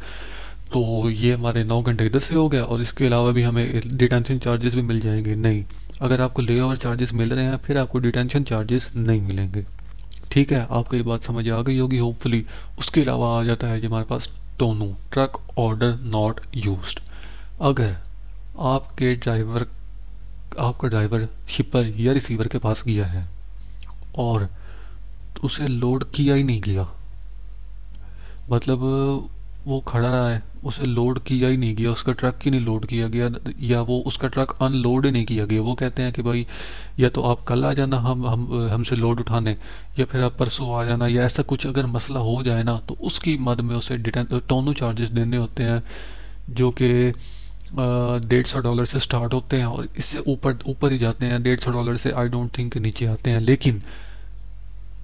तो ये हमारे 9 घंटे इधर से हो गया और इसके अलावा भी हमें डिटेंशन चार्जेस भी मिल जाएंगे। नहीं, अगर आपको ले ओवर चार्जेस मिल रहे हैं फिर आपको डिटेंशन चार्जेस नहीं मिलेंगे। ठीक है, आपको ये बात समझ आ गई होगी होपफुली। उसके अलावा आ जाता है जो हमारे पास टोनू, ट्रक ऑर्डर नॉट यूज्ड। अगर आपके ड्राइवर आपका ड्राइवर शिपर या रिसीवर के पास गया है और उसे लोड किया ही नहीं गया, मतलब वो खड़ा रहा है, उसे लोड किया ही नहीं गया, उसका ट्रक ही नहीं लोड किया गया या वो उसका ट्रक अनलोड ही नहीं किया गया, वो कहते हैं कि भाई या तो आप कल आ जाना हम हमसे लोड उठाने, या फिर आप परसों आ जाना, या ऐसा कुछ अगर मसला हो जाए ना तो उसकी मद में उसे टोनो चार्जेस देने होते हैं जो कि $150 से स्टार्ट होते हैं और इससे ऊपर ऊपर ही जाते हैं। $150 से आई डोंट थिंक नीचे आते हैं, लेकिन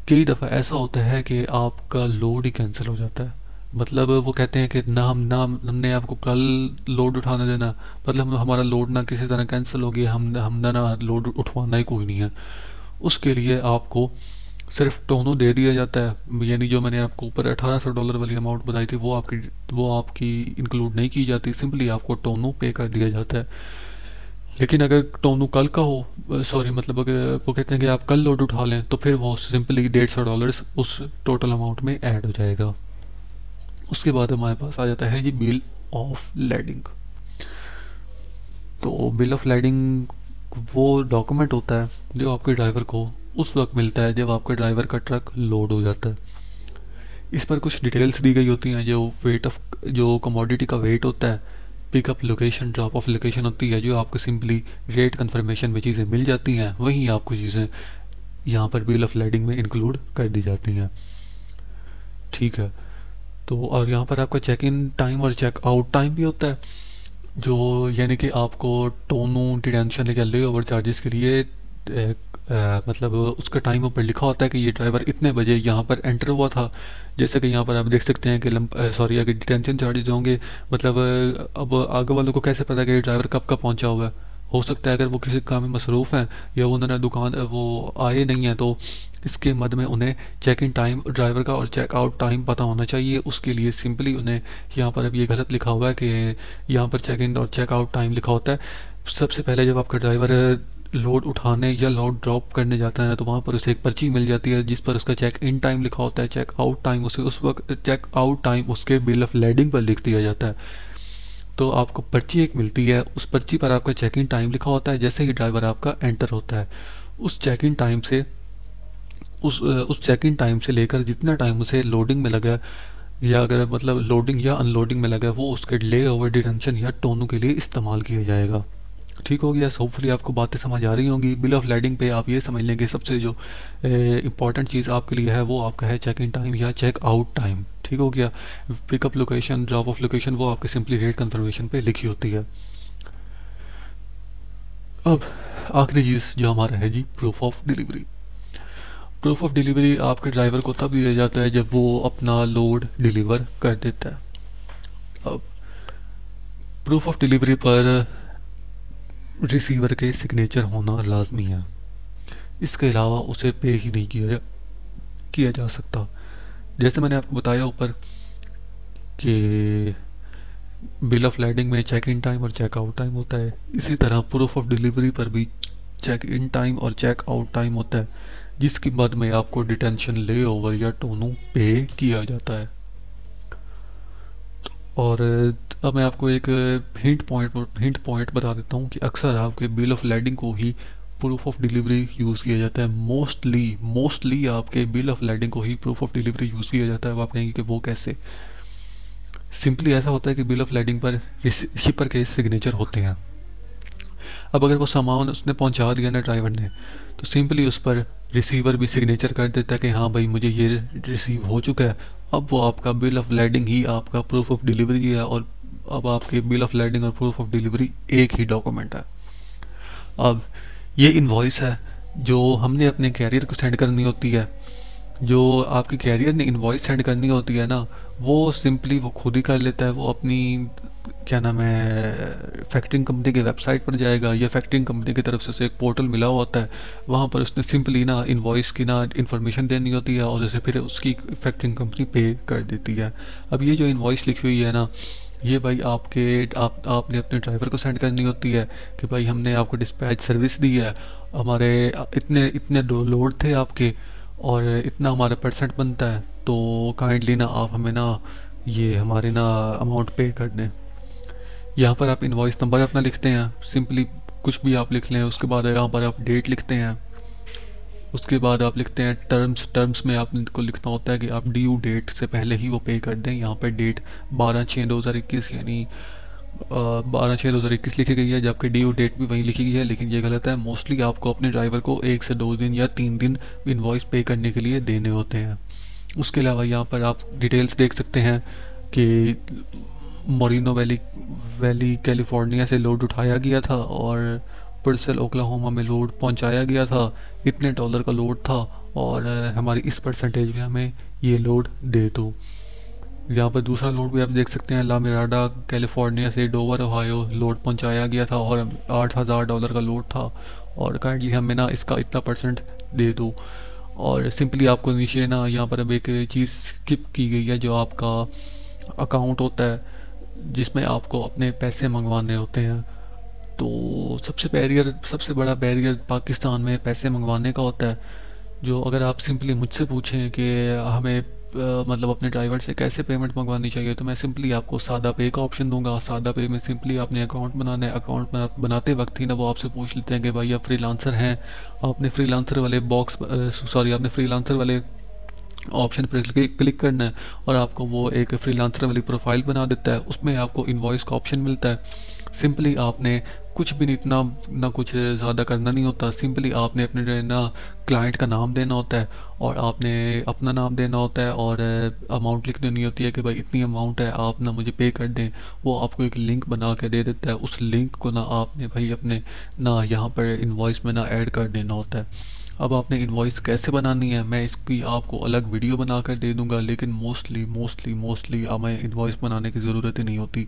कई दफ़ा ऐसा होता है कि आपका लोड ही कैंसिल हो जाता है। मतलब वो कहते हैं कि ना हमने आपको कल लोड उठाने देना, मतलब हमारा लोड ना किसी तरह कैंसिल हो गया, हमने ना लोड उठवाना ही कोई नहीं है। उसके लिए आपको सिर्फ टोनो दे दिया जाता है, यानी जो मैंने आपको ऊपर $1800 वाली अमाउंट बताई थी वो आपकी इंक्लूड नहीं की जाती, सिंपली आपको टोनो पे कर दिया जाता है। लेकिन अगर टोनू कल का हो, सॉरी मतलब अगर वो कहते हैं कि आप कल लोड उठा लें तो फिर वो सिंपली $150 उस टोटल अमाउंट में ऐड हो जाएगा। उसके बाद हमारे पास आ जाता है जी बिल ऑफ लैडिंग। तो बिल ऑफ लैडिंग वो डॉक्यूमेंट होता है जो आपके ड्राइवर को उस वक्त मिलता है जब आपके ड्राइवर का ट्रक लोड हो जाता है। इस पर कुछ डिटेल्स दी गई होती हैं, जो कमोडिटी का वेट होता है, pickup location, drop of location होती है, जो आपको सिंपली रेट कंफर्मेशन में चीज़ें मिल जाती हैं, वहीं आपको चीज़ें यहाँ पर बिल ऑफ लैडिंग में इंक्लूड कर दी जाती हैं। ठीक है, तो और यहाँ पर आपका चेक इन टाइम और चेक आउट टाइम भी होता है, जो यानी कि आपको टोनू डिटेंशन या ले ओवर चार्जेस के लिए मतलब उसका टाइम ऊपर लिखा होता है कि ये ड्राइवर इतने बजे यहाँ पर एंटर हुआ था। जैसे कि यहाँ पर आप देख सकते हैं कि सॉरी अगर डिटेंशन चार्जेस होंगे, मतलब अब आगे वालों को कैसे पता कि ये ड्राइवर कब का पहुँचा हुआ है। हो सकता है अगर वो किसी काम में मसरूफ़ हैं या उन्होंने दुकान वो आए नहीं हैं, तो इसके मद में उन्हें चेक इन टाइम ड्राइवर का और चेक आउट टाइम पता होना चाहिए। उसके लिए सिंपली उन्हें यहाँ पर अब ये गलत लिखा हुआ है कि यहाँ पर चेक इन और चेक आउट टाइम लिखा होता है। सबसे पहले जब आपका ड्राइवर लोड उठाने या लोड ड्रॉप करने जाता है तो वहाँ पर उसे एक पर्ची मिल जाती है जिस पर उसका चेक इन टाइम लिखा होता है, चेक आउट टाइम उसे उस वक्त चेक आउट टाइम उसके बिल ऑफ लैडिंग पर लिख दिया जाता है। तो आपको पर्ची एक मिलती है, उस पर्ची पर आपका चेक इन टाइम लिखा होता है। जैसे ही ड्राइवर आपका एंटर होता है उस चेक इन टाइम से उस चेक इन टाइम से लेकर जितना टाइम उसे लोडिंग में लगा या अगर मतलब लोडिंग या अनलोडिंग में लगा वो उसके ले ओवर डिटेंशन या टोनू के लिए इस्तेमाल किया जाएगा। ठीक हो गया, होपफुली आपको बातें समझ आ रही होंगी। बिल ऑफ लैडिंग पे आप ये समझ लें कि सबसे जो इम्पॉर्टेंट चीज़ आपके लिए है वो आपका है चेक इन टाइम या चेक आउट टाइम। ठीक हो गया, pickup location, drop of location वो आपके सिंपली रेट कंफर्मेशन पे लिखी होती है। अब आखिरी चीज़ जो हमारा है जी proof of delivery. Proof of delivery आपके ड्राइवर को तब दिया जाता है जब वो अपना लोड डिलीवर कर देता है। अब प्रूफ ऑफ डिलीवरी पर रिसीवर के सिग्नेचर होना लाजमी है, इसके अलावा उसे पे ही नहीं किया जा सकता। जैसे मैंने आपको बताया ऊपर कि बिल ऑफ लैडिंग में चेक इन टाइम और चेक आउट टाइम होता है, इसी तरह प्रूफ ऑफ डिलीवरी पर भी चेक इन टाइम और चेक आउट टाइम होता है जिसकी मद में आपको डिटेंशन ले ओवर या टोनू पे किया जाता है। और अब मैं आपको एक हिंट पॉइंट बता देता हूँ कि अक्सर आपके बिल ऑफ लैंडिंग को ही प्रूफ ऑफ डिलीवरी यूज़ किया जाता है। मोस्टली मोस्टली आपके बिल ऑफ लैंडिंग को ही प्रूफ ऑफ डिलीवरी यूज़ किया जाता है। अब आप कहेंगे कि वो कैसे? सिंपली ऐसा होता है कि बिल ऑफ लैंडिंग पर शिपर के सिग्नेचर होते हैं। अब अगर वो सामान उसने पहुंचा दिया ना ड्राइवर ने, तो सिंपली उस पर रिसीवर भी सिग्नेचर कर देता है कि हाँ भाई मुझे ये रिसीव हो चुका है। अब वो आपका बिल ऑफ लैंडिंग ही आपका प्रूफ ऑफ डिलीवरी है, और अब आपके बिल ऑफ लैंडिंग और प्रूफ ऑफ डिलीवरी एक ही डॉक्यूमेंट है। अब ये इनवॉइस है जो हमने अपने कैरियर को सेंड करनी होती है। जो आपके कैरियर ने इनवॉइस सेंड करनी होती है ना, वो सिंपली वो खुद ही कर लेता है। वो अपनी क्या नाम है फैक्टरिंग कंपनी की वेबसाइट पर जाएगा, या फैक्टरिंग कंपनी की तरफ से उसे एक पोर्टल मिला हुआ होता है। वहाँ पर उसने सिंपली ना इनवॉइस की ना इन्फॉर्मेशन देनी होती है, और उसे फिर उसकी फैक्टरिंग कंपनी पे कर देती है। अब ये जो इनवॉइस लिखी हुई है ना, ये भाई आपने अपने ड्राइवर को सेंड करनी होती है कि भाई हमने आपको डिस्पैच सर्विस दी है, हमारे इतने इतने लोड थे आपके, और इतना हमारा परसेंट बनता है, तो काइंडली ना आप हमें ना ये हमारे ना अमाउंट पे कर दें। यहाँ पर आप इनवॉइस नंबर अपना लिखते हैं, सिंपली कुछ भी आप लिख लें। उसके बाद यहाँ पर आप डेट लिखते हैं। उसके बाद आप लिखते हैं टर्म्स। टर्म्स में आपको लिखना होता है कि आप ड्यू डेट से पहले ही वो पे कर दें। यहाँ पर डेट 12/6/2021 यानी 12/6/2021 लिखी गई है, जबकि ड्यू डेट भी वहीं लिखी गई है, लेकिन ये गलत है। मोस्टली आपको अपने ड्राइवर को 1 से 2 दिन या 3 दिन इनवॉइस पे करने के लिए देने होते हैं। उसके अलावा यहाँ पर आप डिटेल्स देख सकते हैं कि मोरिनो वैली कैलिफोर्निया से लोड उठाया गया था, और पर्सल ओक्लाहोमा में लोड पहुंचाया गया था। इतने डॉलर का लोड था, और हमारी इस परसेंटेज में हमें ये लोड दे दो। यहाँ पर दूसरा लोड भी आप देख सकते हैं, ला मिराडा कैलिफोर्निया से डोवर ओहायो लोड पहुंचाया गया था, और $8,000 का लोड था, और काइंडली हमें ना इसका इतना परसेंट दे दो। और सिंपली आपको नीचे ना यहाँ पर अब एक चीज़ स्किप की गई है, जो आपका अकाउंट होता है जिसमें आपको अपने पैसे मंगवाने होते हैं। तो सबसे बड़ा बैरियर पाकिस्तान में पैसे मंगवाने का होता है। जो अगर आप सिंपली मुझसे पूछें कि हमें मतलब अपने ड्राइवर से कैसे पेमेंट मंगवानी चाहिए, तो मैं सिंपली आपको सादा पे का ऑप्शन दूंगा। सादा पे में सिंपली आपने अकाउंट बनाना है। बनाते वक्त ही ना वो आपसे पूछ लेते हैं कि भाई आप फ्रीलांसर हैं। आपने फ्रीलांसर वाले आपने फ्रीलांसर वाले ऑप्शन पर क्लिक करना है, और आपको वो एक फ्रीलांसर वाली प्रोफाइल बना देता है। उसमें आपको इनवॉइस का ऑप्शन मिलता है। सिंपली आपने कुछ भी नहीं, इतना ना कुछ ज़्यादा करना नहीं होता। सिंपली आपने अपने जो है ना क्लाइंट का नाम देना होता है, और आपने अपना नाम देना होता है, और अमाउंट लिख देनी होती है कि भाई इतनी अमाउंट है, आप ना मुझे पे कर दें। वो आपको एक लिंक बना के दे देता है। उस लिंक को ना आपने भाई अपने ना यहाँ पर इनवॉइस में ना ऐड कर देना होता है। अब आपने इनवॉइस कैसे बनानी है, मैं इसकी आपको अलग वीडियो बना कर दे दूंगा, लेकिन मोस्टली हमें इनवॉइस बनाने की ज़रूरत ही नहीं होती।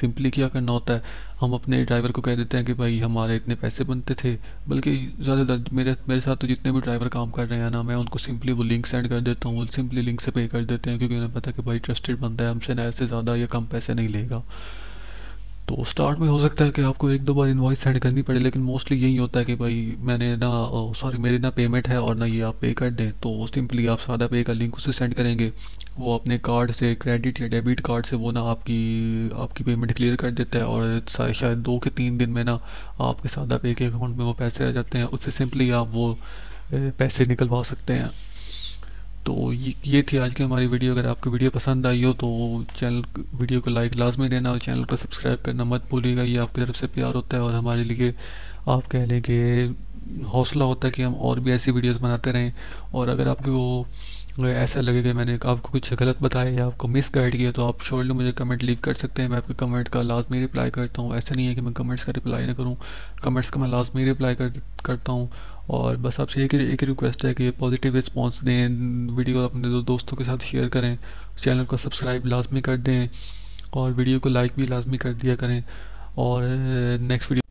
सिंपली क्या करना होता है, हम अपने ड्राइवर को कह देते हैं कि भाई हमारे इतने पैसे बनते थे। बल्कि ज़्यादातर मेरे मेरे साथ तो जितने भी ड्राइवर काम कर रहे हैं ना, मैं उनको सिंपली वो लिंक सेंड कर देता हूँ। वो सिंपली लिंक से पे कर देते हैं, क्योंकि उन्हें पता है कि भाई ट्रस्टेड बंदा है, हमसे ना ऐसे ज़्यादा या कम पैसे नहीं लेगा। तो स्टार्ट में हो सकता है कि आपको 1-2 बार इनवॉइस सेंड करनी पड़े, लेकिन मोस्टली यही होता है कि भाई मैंने ना सॉरी मेरी ना पेमेंट है, और ना ये आप पे कर दें। तो सिंपली आप सादा पे का लिंक उसे सेंड करेंगे। वो अपने कार्ड से, क्रेडिट या डेबिट कार्ड से, वो ना आपकी आपकी पेमेंट क्लियर कर देता है, और शायद 2 के 3 दिन में ना आपके सादा पे के अकाउंट में वो पैसे आ जाते हैं। उससे सिंपली आप वो पैसे निकलवा सकते हैं। तो ये थी आज की हमारी वीडियो। अगर आपको वीडियो पसंद आई हो तो चैनल वीडियो को लाइक लाजमी देना, और चैनल को सब्सक्राइब करना मत भूलिएगा। ये आपकी तरफ से प्यार होता है, और हमारे लिए आप कह लें कि हौसला होता है कि हम और भी ऐसी वीडियोस बनाते रहें। और अगर आपको ऐसा लगे कि मैंने आपको कुछ गलत बताया या आपको मिस गाइड किया, तो आप श्योरली मुझे कमेंट लीव कर सकते हैं। मैं आपके कमेंट का लाजमी रिप्लाई करता हूँ। ऐसा नहीं है कि मैं कमेंट्स का रिप्लाई ना करूँ, कमेंट्स का मैं लाजमी रिप्लाई करता हूँ। और बस आपसे एक ही रिक्वेस्ट है कि पॉजिटिव रिस्पॉन्स दें, वीडियो अपने दोस्तों के साथ शेयर करें, चैनल को सब्सक्राइब लाजमी कर दें, और वीडियो को लाइक भी लाजमी कर दिया करें। और next video.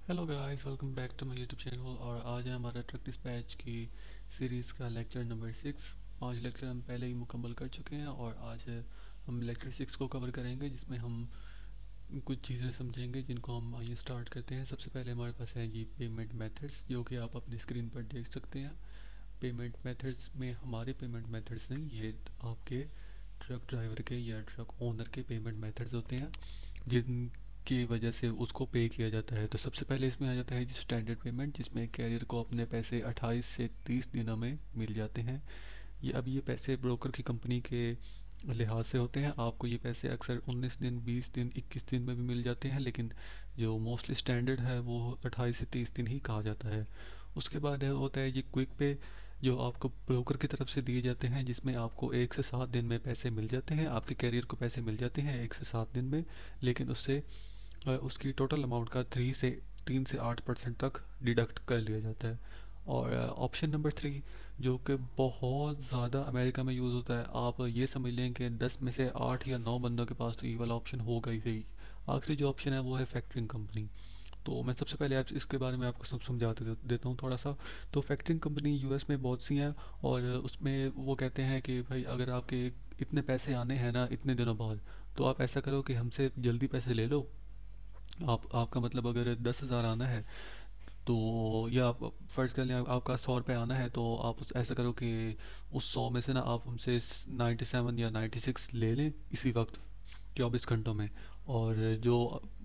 Hello guys, welcome back to my YouTube channel. और आज है हमारा ट्रक डिस्पैच की सीरीज़ का लेक्चर नंबर 6। 5 लेक्चर हम पहले ही मुकम्मल कर चुके हैं, और आज हम लेक्चर 6 को कवर करेंगे, जिसमें हम कुछ चीज़ें समझेंगे जिनको हम आइए स्टार्ट करते हैं। सबसे पहले हमारे पास है जी पेमेंट मेथड्स, जो कि आप अपनी स्क्रीन पर देख सकते हैं। पेमेंट मेथड्स में हमारे पेमेंट मेथड्स नहीं, ये आपके ट्रक ड्राइवर के या ट्रक ओनर के पेमेंट मेथड्स होते हैं जिनकी वजह से उसको पे किया जाता है। तो सबसे पहले इसमें आ जाता है जी स्टैंडर्ड पेमेंट, जिसमें कैरियर को अपने पैसे 28 से 30 दिनों में मिल जाते हैं। ये पैसे ब्रोकर की कंपनी के लिहाज से होते हैं। आपको ये पैसे अक्सर 19 दिन, 20 दिन, 21 दिन में भी मिल जाते हैं, लेकिन जो मोस्टली स्टैंडर्ड है वो 28 से 30 दिन ही कहा जाता है। उसके बाद है होता है ये क्विक पे, जो आपको ब्रोकर की तरफ से दिए जाते हैं, जिसमें आपको 1 से 7 दिन में पैसे मिल जाते हैं, आपके कैरियर को पैसे मिल जाते हैं 1 से 7 दिन में। लेकिन उससे उसकी टोटल अमाउंट का 3 से 8% तक डिडक्ट कर लिया जाता है। और ऑप्शन नंबर 3 जो कि बहुत ज़्यादा अमेरिका में यूज़ होता है, आप ये समझ लें कि 10 में से 8 या 9 बंदों के पास तो ये वाला ऑप्शन होगा ही। आखिरी जो ऑप्शन है वो है फैक्टरिंग कंपनी। तो मैं सबसे पहले आप इसके बारे में आपको समझा देता हूँ थोड़ा सा। तो फैक्टरिंग कंपनी यूएस में बहुत सी हैं, और उसमें वो कहते हैं कि भाई अगर आपके इतने पैसे आने हैं ना इतने दिनों बाद, तो आप ऐसा करो कि हमसे जल्दी पैसे ले लो। आपका मतलब अगर 10,000 आना है, तो या आप फ़र्ज़ कर लें आपका 100 रुपये आना है, तो आप ऐसा करो कि उस 100 में से ना आप हमसे 97 या 96 ले लें इसी वक्त 24 घंटों में। और जो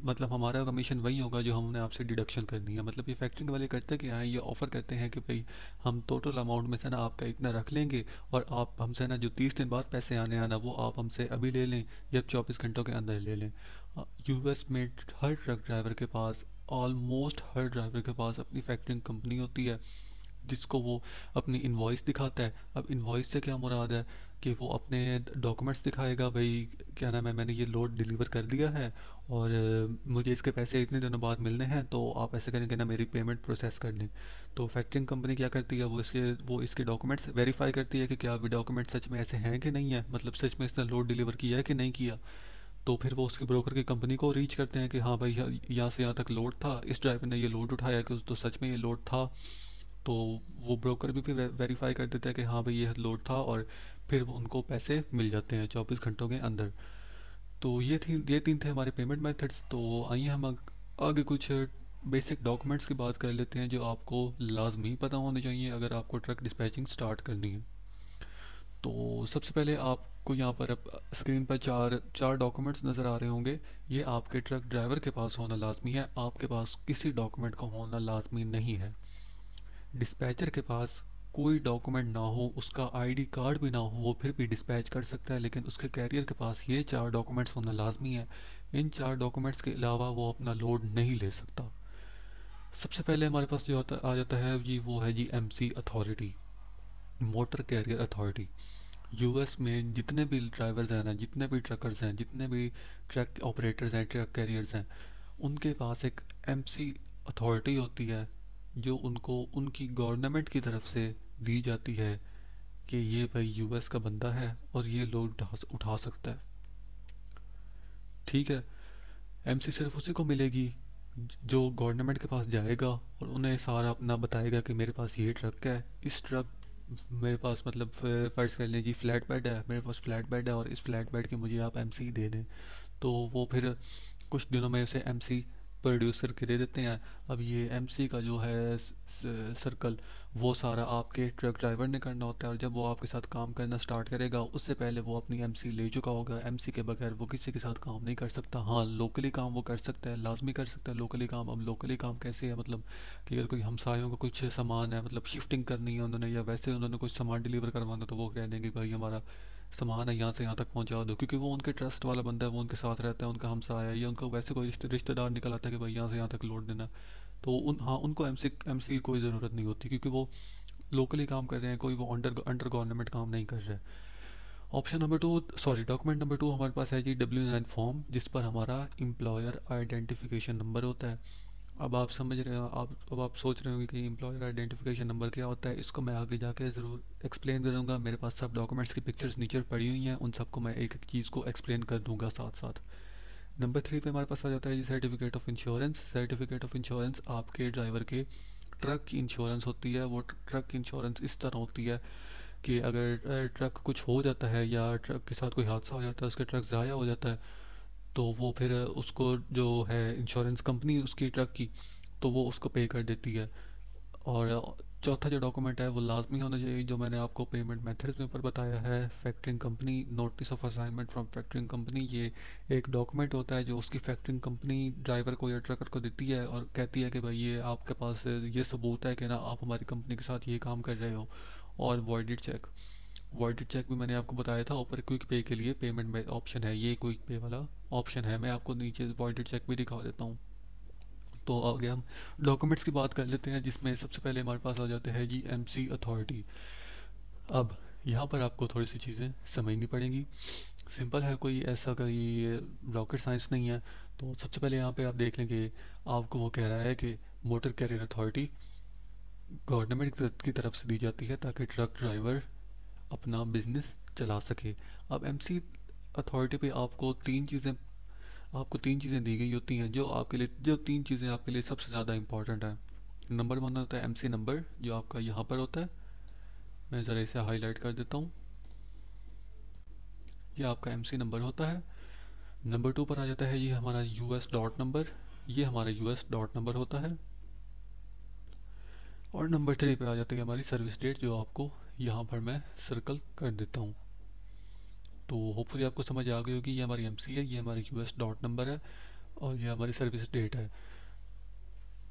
मतलब हमारा कमीशन वही होगा जो हमने आपसे डिडक्शन करनी है। मतलब ये फैक्टरिंग वाले करते क्या है, ये ऑफ़र करते हैं कि भाई हम टोटल अमाउंट में से ना आपका इतना रख लेंगे, और आप हमसे ना जो 30 दिन बाद पैसे आने आना वो आप हमसे अभी ले लें या 24 घंटों के अंदर ले लें। यूएस में हर ट्रक ड्राइवर के पास, ऑलमोस्ट हर ड्राइवर के पास अपनी फैक्टरिंग कंपनी होती है, जिसको वो अपनी इनवॉइस दिखाता है। अब इनवॉइस से क्या मुराद है कि वो अपने डॉक्यूमेंट्स दिखाएगा, भाई क्या नाम है, मैंने ये लोड डिलीवर कर दिया है और मुझे इसके पैसे इतने दिनों बाद मिलने हैं, तो आप ऐसे करेंगे ना मेरी पेमेंट प्रोसेस कर लें। तो फैक्टरिंग कंपनी क्या करती है, वो इसके डॉक्यूमेंट्स वेरीफाई करती है कि क्या डॉक्यूमेंट सच में ऐसे हैं कि नहीं है, मतलब सच में इसने लोड डिलीवर किया है कि नहीं किया। तो फिर वो उसके ब्रोकर की कंपनी को रीच करते हैं कि हाँ भाई यहाँ से यहाँ तक लोड था, इस ड्राइवर ने ये लोड उठाया कि तो सच में ये लोड था। तो वो ब्रोकर भी फिर वेरीफाई कर देता है कि हाँ भाई ये लोड था, और फिर उनको पैसे मिल जाते हैं 24 घंटों के अंदर। तो ये तीन थे हमारे पेमेंट मेथड्स। तो आइए हम आगे कुछ बेसिक डॉक्यूमेंट्स की बात कर लेते हैं जो आपको लाजमी पता होने चाहिए अगर आपको ट्रक डिस्पैचिंग स्टार्ट करनी है। तो सबसे पहले आपको यहाँ पर अब स्क्रीन पर चार चार डॉक्यूमेंट्स नज़र आ रहे होंगे। ये आपके ट्रक ड्राइवर के पास होना लाजमी है, आपके पास किसी डॉक्यूमेंट का होना लाजमी नहीं है। डिस्पैचर के पास कोई डॉक्यूमेंट ना हो, उसका आईडी कार्ड भी ना हो, वो फिर भी डिस्पैच कर सकता है, लेकिन उसके कैरियर के पास ये 4 डॉक्यूमेंट्स होना लाजमी है। इन 4 डॉक्यूमेंट्स के अलावा वो अपना लोड नहीं ले सकता। सबसे पहले हमारे पास जो आ जाता है जी, वो है जी MC authority, motor carrier authority. US में जितने भी ड्राइवर्स हैं ना, जितने भी ट्रकर्स हैं, जितने भी ट्रक ऑपरेटर्स हैं, ट्रक कैरियर्स हैं, उनके पास एक एमसी अथॉरिटी होती है जो उनको उनकी गवर्नमेंट की तरफ से दी जाती है कि ये भाई यूएस का बंदा है और ये लोग उठा सकता है। ठीक है। एमसी सिर्फ उसी को मिलेगी जो गवर्नमेंट के पास जाएगा और उन्हें सारा अपना बताएगा कि मेरे पास ये ट्रक है, इस ट्रक मेरे पास मतलब फ़र्ज़ कर लें जी फ्लैट बेड है, मेरे पास फ्लैट बेड है और इस फ्लैट बेड की मुझे आप एमसी दे दें। तो वो फिर कुछ दिनों में उसे एमसी प्रोड्यूस करके दे देते हैं। अब ये एमसी का जो है सर्कल, वो सारा आपके ट्रक ड्राइवर ने करना होता है, और जब वो आपके साथ काम करना स्टार्ट करेगा उससे पहले वो अपनी एमसी ले चुका होगा। एमसी के बगैर वो किसी के साथ काम नहीं कर सकता। हाँ, लोकली काम वो कर सकता है, लाजमी कर सकता है लोकली काम। अब लोकली काम कैसे है, मतलब कि अगर कोई हमसायों का कुछ सामान है, मतलब शिफ्टिंग करनी है उन्होंने, या वैसे उन्होंने कुछ सामान डिलीवर करवाना, तो वो कह देंगे भाई हमारा सामान है यहाँ से यहाँ तक पहुँचा दो, क्योंकि वो उनके ट्रस्ट वाला बंदा है, वो उनके साथ रहता है, उनका हमसाया है, या उनका वैसे कोई रिश्तेदार निकल आता है कि भाई यहाँ से यहाँ तक लोड देना। तो उनको एमसी की कोई ज़रूरत नहीं होती, क्योंकि वो लोकली काम कर रहे हैं, कोई वो अंडर अंडर गवर्नमेंट काम नहीं कर रहे हैं। Option number two, sorry, document number 2 हमारे पास है जी W9 फॉर्म, जिस पर हमारा एम्प्लॉयर आइडेंटिफिकेशन नंबर होता है। अब आप समझ रहे हो, अब आप सोच रहे होंगे कि एम्प्लॉयर आइडेंटिफिकेशन नंबर क्या होता है। इसको मैं आगे जाके ज़रूर एक्सप्लेन करूँगा। मेरे पास सब डॉक्यूमेंट्स की पिक्चर्स नीचे पड़ी हुई हैं, उन सबको मैं एक एक चीज़ को एक्सप्लेन कर दूंगा साथ साथ। नंबर 3 पे हमारे पास आ जाता है जी certificate of insurance. Certificate of insurance आपके ड्राइवर के ट्रक की इंश्योरेंस होती है। वो ट्रक की इंश्योरेंस इस तरह होती है कि अगर ट्रक कुछ हो जाता है या ट्रक के साथ कोई हादसा हो जाता है, उसका ट्रक ज़ाया हो जाता है, तो वो फिर उसको जो है इंश्योरेंस कंपनी उसकी ट्रक की, तो वो उसको पे कर देती है। और चौथा जो डॉक्यूमेंट है वो लाजमी होना चाहिए, जो मैंने आपको पेमेंट मेथड्स में ऊपर बताया है। Factoring company notice of assignment from factoring company, ये एक डॉक्यूमेंट होता है जो उसकी फैक्टरिंग कंपनी ड्राइवर को या ट्रकर को देती है और कहती है कि भाई ये आपके पास ये सबूत है कि ना आप हमारी कंपनी के साथ ये काम कर रहे हो। और वॉइडेड चेक, वॉइडेड चेक भी मैंने आपको बताया था ऊपर क्विक पे के लिए पेमेंट में ऑप्शन है, ये क्विक पे वाला ऑप्शन है। मैं आपको नीचे वॉइडेड चेक भी दिखा देता हूँ। तो आगे हम डॉक्यूमेंट्स की बात कर लेते हैं, जिसमें सबसे पहले हमारे पास आ जाते हैं जी एमसी अथॉरिटी। अब यहाँ पर आपको थोड़ी सी चीज़ें समझनी पड़ेंगी। सिंपल है, कोई ऐसा कोई रॉकेट साइंस नहीं है। तो सबसे पहले यहाँ पे आप देख लें कि आपको वो कह रहा है कि मोटर कैरियर अथॉरिटी गवर्नमेंट की तरफ से दी जाती है ताकि ट्रक ड्राइवर अपना बिजनेस चला सके। अब एमसी अथॉरिटी पे आपको तीन चीज़ें दी गई होती हैं, जो तीन चीज़ें आपके लिए सबसे ज़्यादा इंपॉर्टेंट है। नंबर वन होता है एमसी नंबर, जो आपका यहाँ पर होता है। मैं ज़रा इसे हाईलाइट कर देता हूँ। ये आपका एमसी नंबर होता है। नंबर टू पर आ जाता है ये हमारा यूएस डॉट नंबर, ये हमारा यूएस डॉट नंबर होता है। और नंबर थ्री पे आ जाती है हमारी सर्विस डेट, जो आपको यहाँ पर मैं सर्कल कर देता हूँ। तो होपफुली आपको समझ आ गई होगी, ये हमारी एमसी है, ये हमारी यूएस डॉट नंबर है और ये हमारी सर्विस डेट है।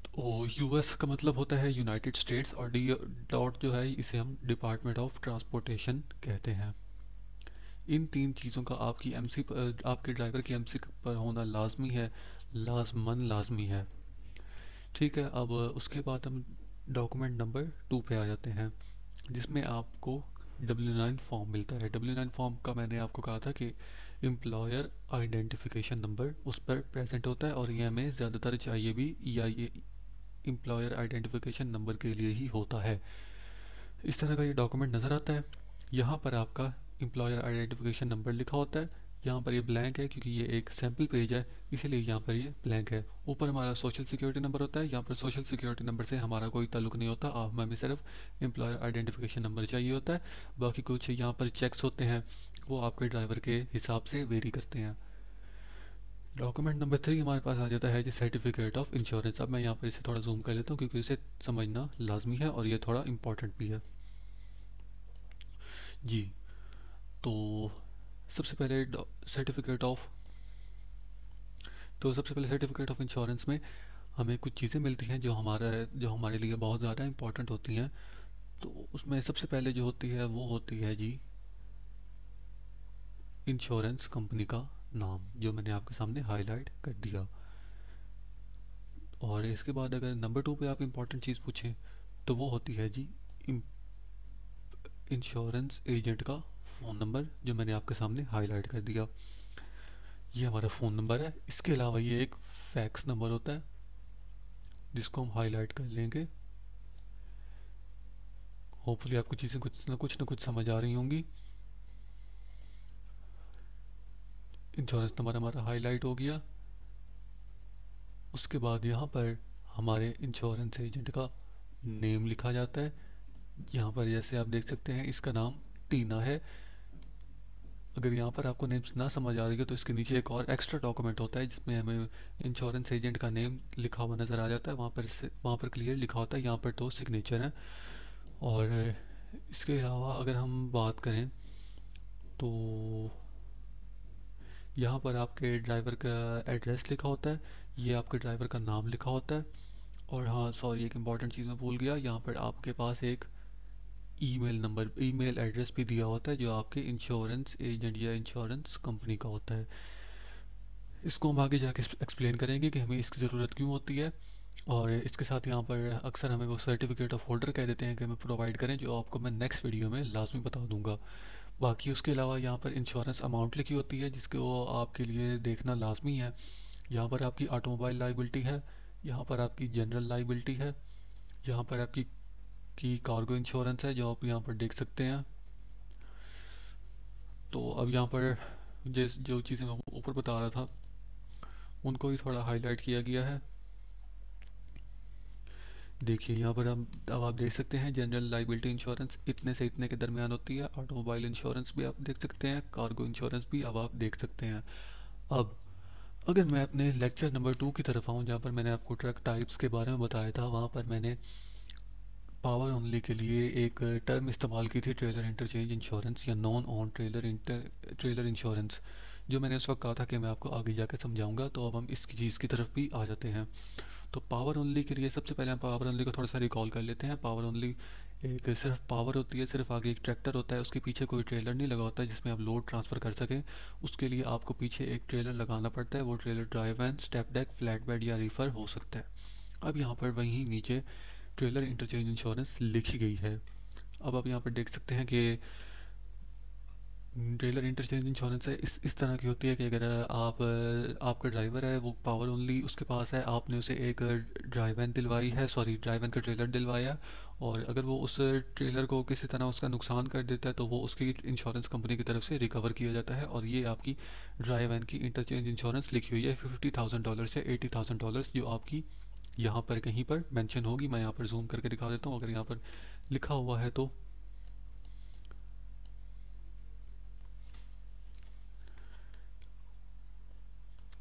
तो यूएस का मतलब होता है यूनाइटेड स्टेट्स, और डी डॉट जो है इसे हम डिपार्टमेंट ऑफ ट्रांसपोर्टेशन कहते हैं। इन तीन चीज़ों का आपके ड्राइवर की एमसी पर होना लाजमी है, लाजमी है। ठीक है, अब उसके बाद हम डॉक्यूमेंट नंबर टू पे आ जाते हैं, जिसमें आपको W9 फॉर्म मिलता है। W9 फॉर्म का मैंने आपको कहा था कि एम्प्लॉयर आइडेंटिफिकेशन नंबर उस पर प्रेजेंट होता है, और ये हमें ज़्यादातर चाहिए भी EIA एम्प्लॉयर आइडेंटिफिकेशन नंबर के लिए ही होता है। इस तरह का ये डॉक्यूमेंट नज़र आता है। यहाँ पर आपका एम्प्लॉयर आइडेंटिफिकेशन नंबर लिखा होता है। यहाँ पर ये ब्लैंक है क्योंकि ये एक सैम्पल पेज है, इसीलिए यहाँ पर ये ब्लैंक है। ऊपर हमारा सोशल सिक्योरिटी नंबर होता है। यहाँ पर सोशल सिक्योरिटी नंबर से हमारा कोई ताल्लुक नहीं होता, हमें सिर्फ एम्प्लॉयर आइडेंटिफिकेशन नंबर चाहिए होता है। बाकी कुछ यहाँ पर चेक्स होते हैं, वो आपके ड्राइवर के हिसाब से वेरी करते हैं। डॉक्यूमेंट नंबर थ्री हमारे पास आ जाता है जी सर्टिफिकेट ऑफ इंश्योरेंस। अब मैं यहाँ पर इसे थोड़ा जूम कर लेता हूँ क्योंकि इसे समझना लाजमी है और ये थोड़ा इंपॉर्टेंट भी है जी। तो सबसे पहले सर्टिफिकेट ऑफ सबसे पहले सर्टिफिकेट ऑफ इंश्योरेंस में हमें कुछ चीज़ें मिलती हैं जो हमारे लिए बहुत ज़्यादा इंपॉर्टेंट होती हैं। तो उसमें सबसे पहले जो होती है वो होती है जी इंश्योरेंस कंपनी का नाम, जो मैंने आपके सामने हाईलाइट कर दिया। और इसके बाद अगर नंबर टू पे आप इंपॉर्टेंट चीज़ पूछें तो वो होती है जी इंश्योरेंस एजेंट का फ़ोन नंबर, जो मैंने आपके सामने हाईलाइट कर दिया। ये हमारा फ़ोन नंबर है। इसके अलावा ये एक फैक्स नंबर होता है जिसको हम हाईलाइट कर लेंगे। होपफुली आपको चीज़ें कुछ ना कुछ समझ आ रही होंगी। इंश्योरेंस नंबर हमारा हाईलाइट हो गया। उसके बाद यहाँ पर हमारे इंश्योरेंस एजेंट का नेम लिखा जाता है। यहाँ पर जैसे आप देख सकते हैं इसका नाम टीना है। अगर यहाँ पर आपको नेम ना समझ आ रही है तो इसके नीचे एक और एक्स्ट्रा डॉक्यूमेंट होता है जिसमें हमें इंश्योरेंस एजेंट का नेम लिखा हुआ नज़र आ जाता है। वहाँ पर क्लियर लिखा होता है, यहाँ पर तो सिग्नेचर है। और इसके अलावा अगर हम बात करें तो यहाँ पर आपके ड्राइवर का एड्रेस लिखा होता है, ये आपके ड्राइवर का नाम लिखा होता है। और हाँ सॉरी, एक इम्पॉर्टेंट चीज़ मैं भूल गया, यहाँ पर आपके पास एक ईमेल एड्रेस भी दिया होता है जो आपके इंश्योरेंस एजेंट या इंश्योरेंस कंपनी का होता है। इसको हम आगे जाके एक्सप्लेन करेंगे कि हमें इसकी ज़रूरत क्यों होती है। और इसके साथ यहाँ पर अक्सर हमें वो सर्टिफिकेट ऑफ होल्डर कह देते हैं कि हमें प्रोवाइड करें, जो आपको मैं नेक्स्ट वीडियो में लाजमी बता दूंगा। बाकी उसके अलावा यहाँ पर इंश्योरेंस अमाउंट लिखी होती है जिसको आपके लिए देखना लाजमी है। यहाँ पर आपकी ऑटोमोबाइल लाइबिलिटी है, यहाँ पर आपकी जनरल लाइबिलिटी है, यहाँ पर आपकी कार्गो इंश्योरेंस है जो आप यहाँ पर देख सकते हैं। तो अब यहाँ पर जो चीज़ें मैं ऊपर बता रहा था उनको भी थोड़ा हाईलाइट किया गया है। देखिए यहाँ पर अब आप देख सकते हैं जनरल लाइबिलिटी इंश्योरेंस इतने से इतने के दरमियान होती है। ऑटोमोबाइल इंश्योरेंस भी आप देख सकते हैं, कार्गो इंश्योरेंस भी अब आप देख सकते हैं। अब अगर मैं अपने लेक्चर नंबर 2 की तरफ आऊँ, जहाँ पर मैंने आपको ट्रक टाइप्स के बारे में बताया था, वहाँ पर मैंने पावर ओनली के लिए एक टर्म इस्तेमाल की थी, ट्रेलर इंटरचेंज इंश्योरेंस या नॉन ऑन ट्रेलर इंश्योरेंस, जो मैंने उस वक्त कहा था कि मैं आपको आगे जाकर समझाऊंगा। तो अब हम इस चीज़ की तरफ भी आ जाते हैं। तो पावर ओनली के लिए सबसे पहले हम पावर ओनली को थोड़ा सा रिकॉल कर लेते हैं। पावर ओनली एक सिर्फ पावर होती है, सिर्फ आगे एक ट्रैक्टर होता है, उसके पीछे कोई ट्रेलर नहीं लगा होता है जिसमें आप लोड ट्रांसफ़र कर सकें। उसके लिए आपको पीछे एक ट्रेलर लगाना पड़ता है। वो trailer drive van, step deck, flat bed या रीफर हो सकता है। अब यहाँ पर वहीं नीचे ट्रेलर इंटरचेंज इंश्योरेंस लिखी गई है। अब आप यहाँ पर देख सकते हैं कि ट्रेलर इंटरचेंज इंश्योरेंस है इस तरह की होती है कि अगर आप आपका ड्राइवर है वो पावर ओनली उसके पास है, आपने उसे एक ड्राइव वैन दिलवाई है, सॉरी ड्राइव वैन का ट्रेलर दिलवाया, और अगर वो उस ट्रेलर को किसी तरह उसका नुकसान कर देता है तो वो उसकी इंश्योरेंस कंपनी की तरफ से रिकवर किया जाता है। और ये आपकी ड्राइव वैन की इंटरचेंज इंश्योरेंस लिखी हुई है $50,000 से $80,000, जो आपकी यहाँ पर कहीं पर मेंशन होगी। मैं यहाँ पर जूम करके दिखा देता हूँ, अगर यहाँ पर लिखा हुआ है तो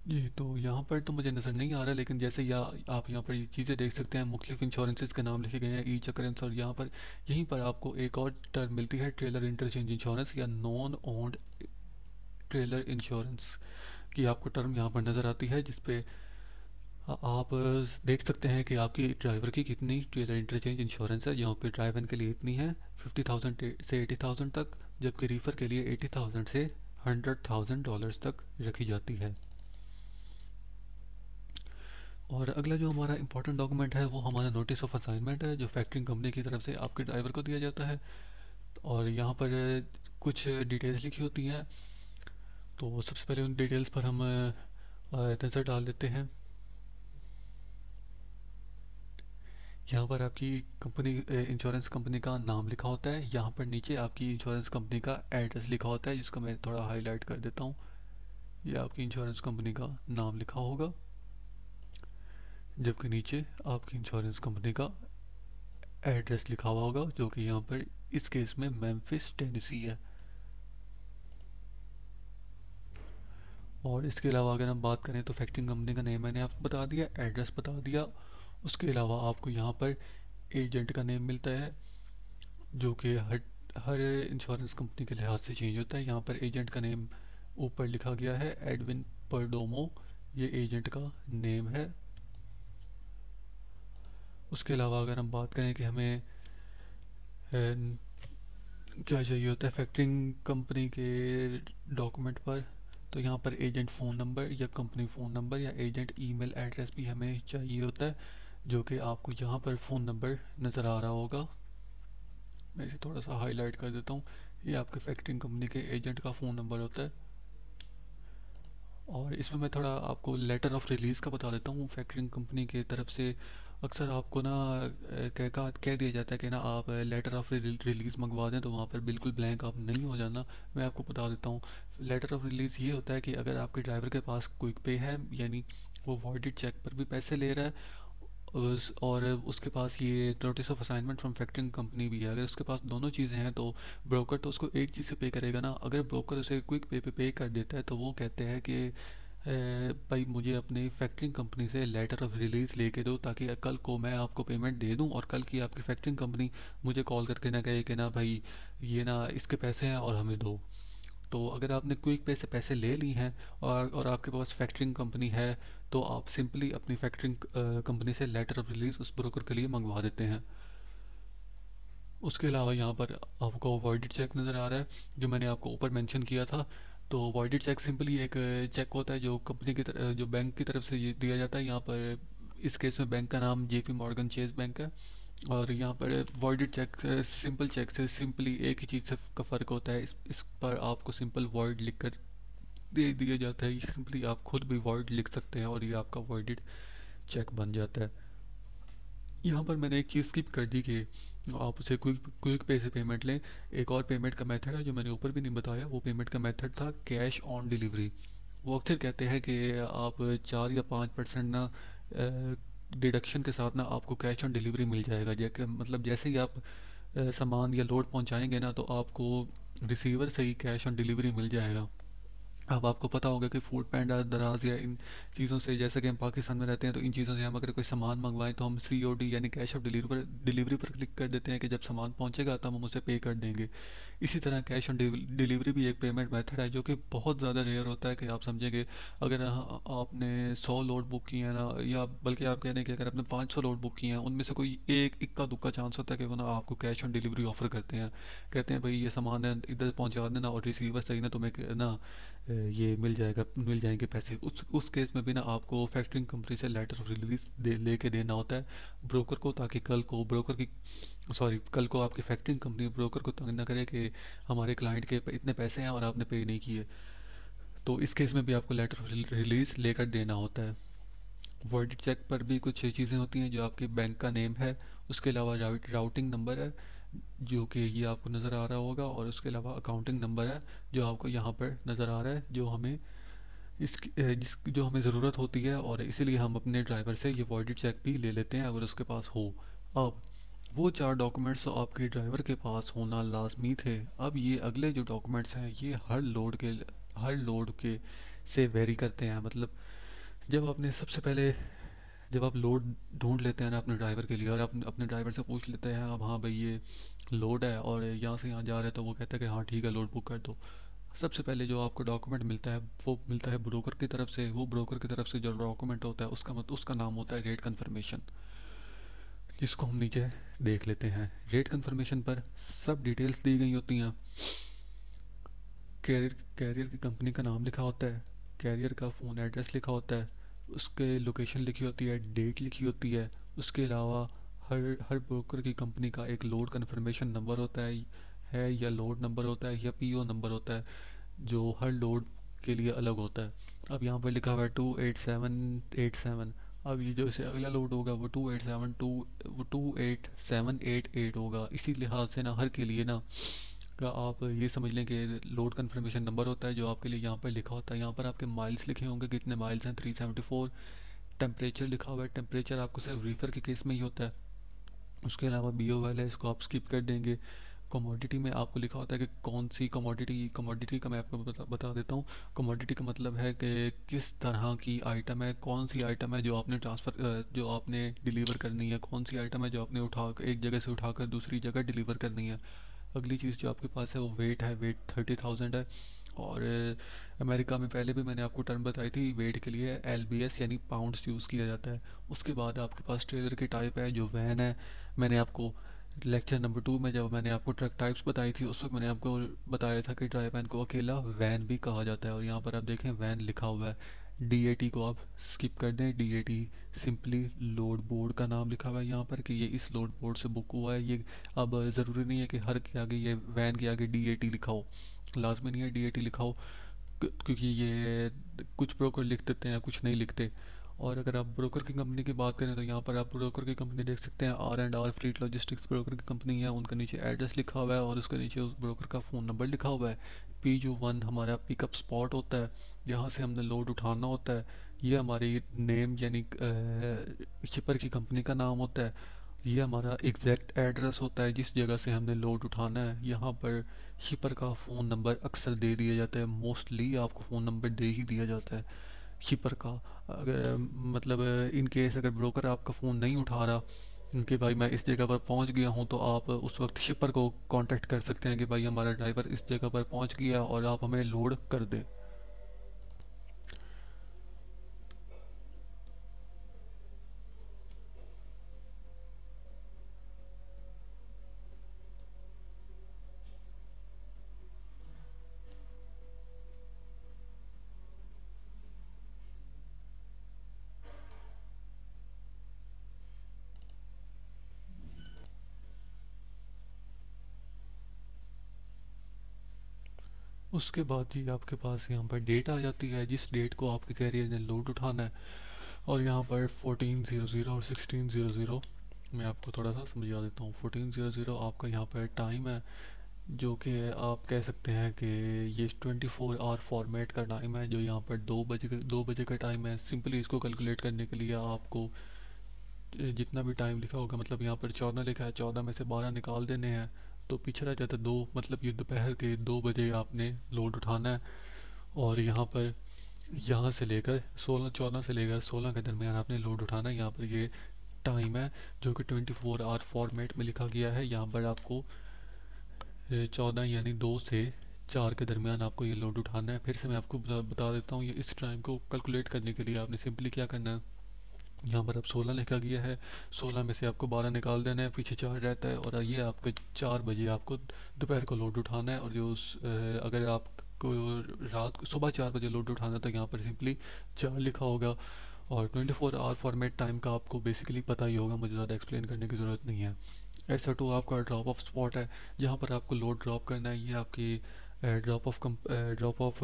जी। तो यहाँ पर तो मुझे नज़र नहीं आ रहा, लेकिन जैसे आप यहाँ पर ये चीज़ें देख सकते हैं, मुख्तलिफ इंश्योरेंसेस के नाम लिखे गए हैं, ईच अकरेंस, और यहाँ पर यहीं पर आपको एक और टर्म मिलती है, ट्रेलर इंटरचेंज इंश्योरेंस या नॉन ओन्ड ट्रेलर इंश्योरेंस की आपको टर्म यहाँ पर नज़र आती है, जिसपे आप देख सकते हैं कि आपकी ड्राइवर की कितनी ट्रेलर इंटरचेंज इंश्योरेंस है। यहाँ पे ड्राइवर के लिए इतनी है 50,000 से 80,000 तक, जबकि रीफर के लिए 80,000 से $100,000 तक रखी जाती है। और अगला जो हमारा इंपॉर्टेंट डॉक्यूमेंट है वो हमारा नोटिस ऑफ असाइनमेंट है, जो फैक्ट्रिंग कंपनी की तरफ से आपके ड्राइवर को दिया जाता है। और यहाँ पर कुछ डिटेल्स लिखी होती हैं। तो सबसे पहले उन डिटेल्स पर हम नज़र डाल देते हैं। यहाँ पर आपकी कंपनी इंश्योरेंस कंपनी का नाम लिखा होता है। यहाँ पर नीचे आपकी इंश्योरेंस कंपनी का एड्रेस लिखा होता है, जिसको मैं थोड़ा हाईलाइट कर देता हूँ। ये आपकी इंश्योरेंस कंपनी का नाम लिखा होगा, जबकि नीचे आपकी इंश्योरेंस कंपनी का एड्रेस लिखा हुआ होगा, जो कि यहाँ पर इस केस में मेम्फिस टेनेसी है। और इसके अलावा अगर हम बात करें तो फैक्ट्रिंग कंपनी का नेम मैंने आपको बता दिया, एड्रेस बता दिया। उसके अलावा आपको यहाँ पर एजेंट का नेम मिलता है, जो कि हर हर इंश्योरेंस कंपनी के लिहाज से चेंज होता है। यहाँ पर एजेंट का नेम ऊपर लिखा गया है, एडविन परडोमो, ये एजेंट का नेम है। उसके अलावा अगर हम बात करें कि हमें क्या चाहिए होता है फैक्ट्रिंग कंपनी के डॉक्यूमेंट पर, तो यहाँ पर एजेंट फ़ोन नंबर या कंपनी फ़ोन नंबर या एजेंट ईमेल एड्रेस भी हमें चाहिए होता है, जो कि आपको यहाँ पर फ़ोन नंबर नज़र आ रहा होगा। मैं इसे थोड़ा सा हाईलाइट कर देता हूँ। ये आपके फैक्ट्रिंग कंपनी के एजेंट का फ़ोन नंबर होता है। और इसमें मैं थोड़ा आपको लेटर ऑफ रिलीज़ का बता देता हूँ। फैक्ट्रिंग कंपनी की तरफ से अक्सर आपको ना कह दिया जाता है कि ना आप लेटर ऑफ रिलीज़ मंगवा दें, तो वहाँ पर बिल्कुल ब्लैंक आप नहीं हो जाना। मैं आपको बता देता हूँ, लेटर ऑफ रिलीज़ ये होता है कि अगर आपके ड्राइवर के पास क्विक पे है, यानी वो वॉइडेड चेक पर भी पैसे ले रहा है, और उसके पास ये notice of assignment from factoring company भी है, अगर उसके पास दोनों चीज़ें हैं तो ब्रोकर तो उसको एक चीज़ से पे करेगा ना। अगर ब्रोकर उसे क्विक पे कर देता है तो वो कहते हैं कि भाई मुझे अपनी फैक्ट्रिंग कंपनी से लेटर ऑफ रिलीज़ लेके दो, ताकि कल को मैं आपको पेमेंट दे दूं और कल की आपकी फैक्ट्रिंग कंपनी मुझे कॉल करके ना कहे कि ना भाई ये ना इसके पैसे हैं और हमें दो। तो अगर आपने क्विक पे से पैसे ले ली हैं और आपके पास फैक्ट्रिंग कंपनी है, तो आप सिंपली अपनी फैक्ट्रिंग कंपनी से लेटर ऑफ रिलीज उस ब्रोकर के लिए मंगवा देते हैं। उसके अलावा यहाँ पर आपको वॉइडेड चेक नज़र आ रहा है, जो मैंने आपको ऊपर मेंशन किया था। तो वॉइडेड चेक सिंपली एक चेक होता है जो कंपनी की जो बैंक की तरफ से दिया जाता है। यहाँ पर इस केस में बैंक का नाम जेपी मॉर्गन चेज बैंक है। और यहाँ पर वॉइडेड चेक सिंपल चेक से सिंपली एक ही चीज़ से का फ़र्क होता है, इस पर आपको सिंपल वॉइड लिख कर दे दिया जाता है। ये सिंपली आप खुद भी वॉइड लिख सकते हैं और ये आपका वॉइडेड चेक बन जाता है। यहाँ पर मैंने एक चीज़ स्किप कर दी कि आप उसे क्विक पे से पेमेंट लें। एक और पेमेंट का मेथड है जो मैंने ऊपर भी नहीं बताया, वो पेमेंट का मेथड था कैश ऑन डिलीवरी। वो अक्सर कहते हैं कि आप 4 या 5% ना डिडक्शन के साथ ना आपको कैश ऑन डिलीवरी मिल जाएगा। जैसे मतलब जैसे ही आप सामान या लोड पहुंचाएंगे ना, तो आपको रिसीवर से ही कैश ऑन डिलीवरी मिल जाएगा। अब आपको पता होगा कि फूड पैंडा, दराज या इन चीज़ों से, जैसे कि हम पाकिस्तान में रहते हैं तो इन चीज़ों से हम अगर कोई सामान मंगवाएं तो हम COD यानी कैश ऑफ डिलीवरी पर क्लिक कर देते हैं कि जब सामान पहुंचेगा तब हम उसे पे कर देंगे। इसी तरह कैश ऑन डिलीवरी भी एक पेमेंट मेथड है जो कि बहुत ज़्यादा रेयर होता है कि आप समझेंगे। अगर आपने 100 लोड बुक किए हैं ना, या बल्कि आप कह रहे हैं कि अगर आपने 500 लोड बुक किए हैं, उनमें से कोई एक इक्का दुक्का चांस होता है कि वो ना आपको कैश ऑन डिलीवरी ऑफर करते हैं। कहते हैं भाई ये सामान है इधर पहुंचा देना और रिसीवर सही ना तुम्हें ना ये मिल जाएंगे पैसे। उस केस में भी ना आपको फैक्टरिंग कंपनी से लेटर ऑफ रिलीज लेके देना होता है ब्रोकर को, ताकि कल को आपकी फैक्टरिंग कंपनी ब्रोकर को तंग ना करे कि हमारे क्लाइंट के इतने पैसे हैं और आपने पे नहीं किए। तो इस केस में भी आपको लेटर ऑफ रिलीज लेकर देना होता है। वर्डिट चेक पर भी कुछ चीज़ें होती हैं, जो आपके बैंक का नेम है, उसके अलावा राउटिंग नंबर है जो कि ये आपको नज़र आ रहा होगा, और उसके अलावा अकाउंटिंग नंबर है जो आपको यहाँ पर नज़र आ रहा है, जो हमें जो हमें ज़रूरत होती है, और इसीलिए हम अपने ड्राइवर से ये वॉइडेड चेक भी ले लेते हैं अगर उसके पास हो। अब वो 4 डॉक्यूमेंट्स तो आपके ड्राइवर के पास होना लाजमी थे। अब ये अगले जो डॉक्यूमेंट्स हैं ये हर लोड के से वेरी करते हैं। मतलब जब आपने सबसे पहले जब आप लोड ढूंढ लेते हैं ना अपने ड्राइवर के लिए, और आप अपने ड्राइवर से पूछ लेते हैं अब हाँ भाई ये लोड है और यहाँ से यहाँ जा रहा है, तो वो कहता है कि हाँ ठीक है लोड बुक कर दो। सबसे पहले जो आपको डॉक्यूमेंट मिलता है वो मिलता है ब्रोकर की तरफ से। वो ब्रोकर की तरफ से जो डॉक्यूमेंट होता है उसका नाम होता है रेट कन्फर्मेशन, जिसको हम नीचे देख लेते हैं। रेट कन्फर्मेशन पर सब डिटेल्स दी गई होती हैं। कैरियर की कंपनी का नाम लिखा होता है, कैरियर का फ़ोन एड्रेस लिखा होता है, उसके लोकेशन लिखी होती है, डेट लिखी होती है। उसके अलावा हर ब्रोकर की कंपनी का एक लोड कन्फर्मेशन नंबर होता है या लोड नंबर होता है या PO नंबर होता है, जो हर लोड के लिए अलग होता है। अब यहाँ पर लिखा हुआ है 28787। अब ये जो इसे अगला लोड होगा वो 28788 होगा। इसी लिहाज से ना हर के लिए ना का आप ये समझ लें कि लोड कन्फर्मेशन नंबर होता है जो आपके लिए यहाँ पर लिखा होता है। यहाँ पर आपके माइल्स लिखे होंगे, कितने माइल्स हैं, 374। टेम्परेचर लिखा हुआ है, टेम्परेचर आपको सिर्फ रीफर के केस में ही होता है। उसके अलावा BOL है, इसको आप स्किप कर देंगे। कमोडिटी में आपको लिखा होता है कि कौन सी कमोडिटी का मैं आपको बता देता हूँ। कमोडिटी का मतलब है कि किस तरह की आइटम है, कौन सी आइटम है जो आपने डिलीवर करनी है, कौन सी आइटम है जो आपने एक जगह से उठाकर दूसरी जगह डिलीवर करनी है। अगली चीज़ जो आपके पास है वो वेट है, वेट 30,000 है। और अमेरिका में पहले भी मैंने आपको टर्म बताई थी, वेट के लिए LBS यानी पाउंड्स यूज़ किया जाता है। उसके बाद आपके पास ट्रेलर की टाइप है जो वैन है। मैंने आपको लेक्चर नंबर 2 में जब मैंने आपको ट्रक टाइप्स बताई थी उस वक्त मैंने आपको बताया था कि ड्राई वैन को अकेला वैन भी कहा जाता है, और यहाँ पर आप देखें वैन लिखा हुआ है। DAT को आप स्किप कर दें। DAT सिंपली लोड बोर्ड का नाम लिखा हुआ है यहाँ पर कि ये इस लोड बोर्ड से बुक हुआ है। ये अब ज़रूरी नहीं है कि हर के आगे ये वैन के आगे DAT लिखा हो, लाजमी नहीं है DAT लिखा हो, क्योंकि ये कुछ ब्रोकर लिख देते हैं कुछ नहीं लिखते। और अगर आप ब्रोकर की कंपनी की बात करें तो यहाँ पर आप ब्रोकर की कंपनी देख सकते हैं, R&R फ्लीट लॉजिस्टिक्स ब्रोकर की कंपनी है। उनका नीचे एड्रेस लिखा हुआ है और उसके नीचे उस ब्रोकर का फ़ोन नंबर लिखा हुआ है। PO1 हमारा पिकअप स्पॉट होता है, जहाँ से हमने लोड उठाना होता है। ये हमारी नेम यानी शिपर की कंपनी का नाम होता है। ये हमारा एग्जैक्ट एड्रेस होता है जिस जगह से हमने लोड उठाना है। यहाँ पर शिपर का फ़ोन नंबर अक्सर दे दिया जाता है, मोस्टली आपको फ़ोन नंबर दे ही दिया जाता है शिपर का। अगर मतलब इन केस अगर ब्रोकर आपका फ़ोन नहीं उठा रहा कि भाई मैं इस जगह पर पहुंच गया हूं, तो आप उस वक्त शिपर को कांटेक्ट कर सकते हैं कि भाई हमारा ड्राइवर इस जगह पर पहुंच गया और आप हमें लोड कर दें। उसके बाद जी आपके पास यहाँ पर डेट आ जाती है, जिस डेट को आपके कैरियर ने लोड उठाना है। और यहाँ पर 1400 और 1600 मैं आपको थोड़ा सा समझा देता हूँ। 1400 आपका यहाँ पर टाइम है, जो कि आप कह सकते हैं कि ये 24 आवर फॉर्मेट का टाइम है, जो यहाँ पर 2 बजे का टाइम है। सिंपली इसको कैलकुलेट करने के लिए आपको जितना भी टाइम लिखा होगा, मतलब यहाँ पर 14 लिखा है, 14 में से 12 निकाल देने हैं तो पीछे रह जाता है 2, मतलब ये दोपहर के 2 बजे आपने लोड उठाना है। और यहाँ पर यहाँ से लेकर 14 से लेकर 16 के दरमियान आपने लोड उठाना है। यहाँ पर ये टाइम है जो कि 24 आवर फॉर्मेट में लिखा गया है। यहाँ पर आपको 14 यानी 2 से 4 के दरमियान आपको ये लोड उठाना है। फिर से मैं आपको बता देता हूँ, ये इस टाइम को कैलकुलेट करने के लिए आपने सिंपली क्या करना है, यहाँ पर अब 16 लिखा गया है, 16 में से आपको 12 निकाल देना है, पीछे 4 रहता है, और ये आपको 4 बजे आपको दोपहर को लोड उठाना है। और जो अगर आपको रात को सुबह 4 बजे लोड उठाना है तो यहाँ पर सिंपली 4 लिखा होगा। और 24 आवर फॉर्मेट टाइम का आपको बेसिकली पता ही होगा, मुझे ज़्यादा एक्सप्लेन करने की ज़रूरत नहीं है। ऐसा टू आपका ड्रॉप ऑफ स्पॉट है, जहाँ पर आपको लोड ड्रॉप करना है। ये आपकी ड्रॉप ऑफ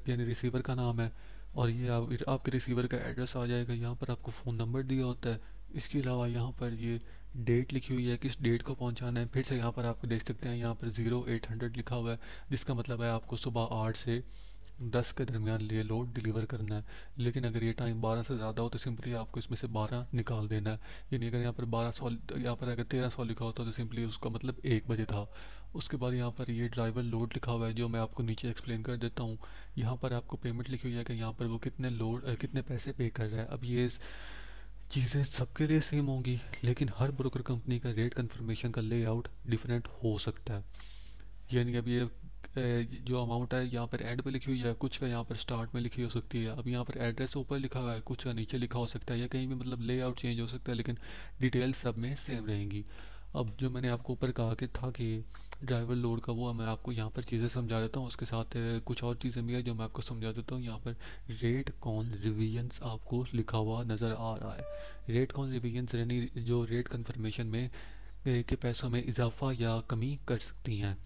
यानी रिसीवर का नाम है, और ये आपके रिसीवर का एड्रेस आ जाएगा। यहाँ पर आपको फ़ोन नंबर दिया होता है। इसके अलावा यहाँ पर ये डेट लिखी हुई है, किस डेट को पहुँचाना है। फिर से यहाँ पर आपको देख सकते हैं, यहाँ पर 0800 लिखा हुआ है, जिसका मतलब है आपको सुबह 8 से 10 के दरमियान ये लोड डिलीवर करना है। लेकिन अगर ये टाइम 12 से ज़्यादा हो तो सिंपली आपको इसमें से 12 निकाल देना है। यानी अगर यहाँ पर 1200, यहाँ पर अगर 1300 लिखा होता तो सिंपली उसका मतलब 1 बजे था। उसके बाद यहाँ पर ये ड्राइवर लोड लिखा हुआ है, जो मैं आपको नीचे एक्सप्लेन कर देता हूँ। यहाँ पर आपको पेमेंट लिखी हुई है कि यहाँ पर वो कितने पैसे पे कर रहा है। अब ये चीज़ें सबके लिए सेम होंगी, लेकिन हर ब्रोकर कंपनी का रेट कन्फर्मेशन का लेआउट डिफरेंट हो सकता है। यानी अब ये जो अमाउंट है यहाँ पर एंड पे लिखी हुई है, कुछ का यहाँ पर स्टार्ट में लिखी हो सकती है। अब यहाँ पर एड्रेस ऊपर लिखा हुआ है, कुछ का नीचे लिखा हो सकता है, या कहीं भी मतलब लेआउट चेंज हो सकता है, लेकिन डिटेल सब में सेम रहेंगी। अब जो मैंने आपको ऊपर कहा कि था कि ड्राइवर लोड का, वो मैं आपको यहाँ पर चीज़ें समझा देता हूँ। उसके साथ कुछ और चीज़ें भी है जो मैं आपको समझा देता हूँ। यहाँ पर रेट कॉन रिवीजन्स आपको लिखा हुआ नज़र आ रहा है। रेट कॉन रिवीजन्स यानी जो रेट कन्फर्मेशन में के पैसों में इजाफा या कमी कर सकती हैं।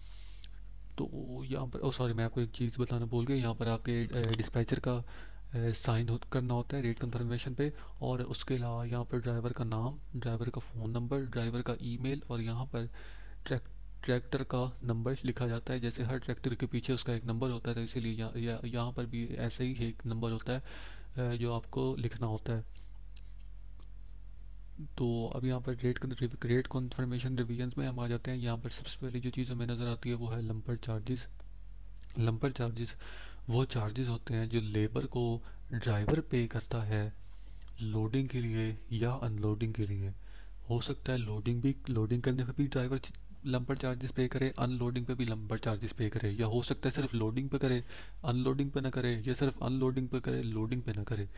तो यहाँ पर सॉरी, मैं आपको एक चीज़ बताना भूल गया। यहाँ पर आपके डिस्पैचर का साइन करना होता है रेट कंफर्मेशन पे। और उसके अलावा यहाँ पर ड्राइवर का नाम, ड्राइवर का फ़ोन नंबर, ड्राइवर का ईमेल, और यहाँ पर ट्रैक्टर का नंबर लिखा जाता है। जैसे हर ट्रैक्टर के पीछे उसका एक नंबर होता है, तो इसीलिए यहाँ पर भी ऐसे ही एक नंबर होता है जो आपको लिखना होता है। तो अब यहाँ पर रेट कन्फर्मेशन रिवीजन्स में हम आ जाते हैं। यहाँ पर सबसे पहली जो चीज़ हमें नज़र आती है वो है लंपर चार्जेस। लंपर चार्जेस वो चार्जेस होते हैं जो लेबर को ड्राइवर पे करता है लोडिंग के लिए या अनलोडिंग के लिए। हो सकता है लोडिंग करने पे भी ड्राइवर लंपर चार्जेस पे करे, अनलोडिंग पे भी लंपर चार्जेस पे करे, या हो सकता है सिर्फ लोडिंग पे करे, अनलोडिंग पे ना करे, या सिर्फ अनलोडिंग पे करे, लोडिंग पे ना करे।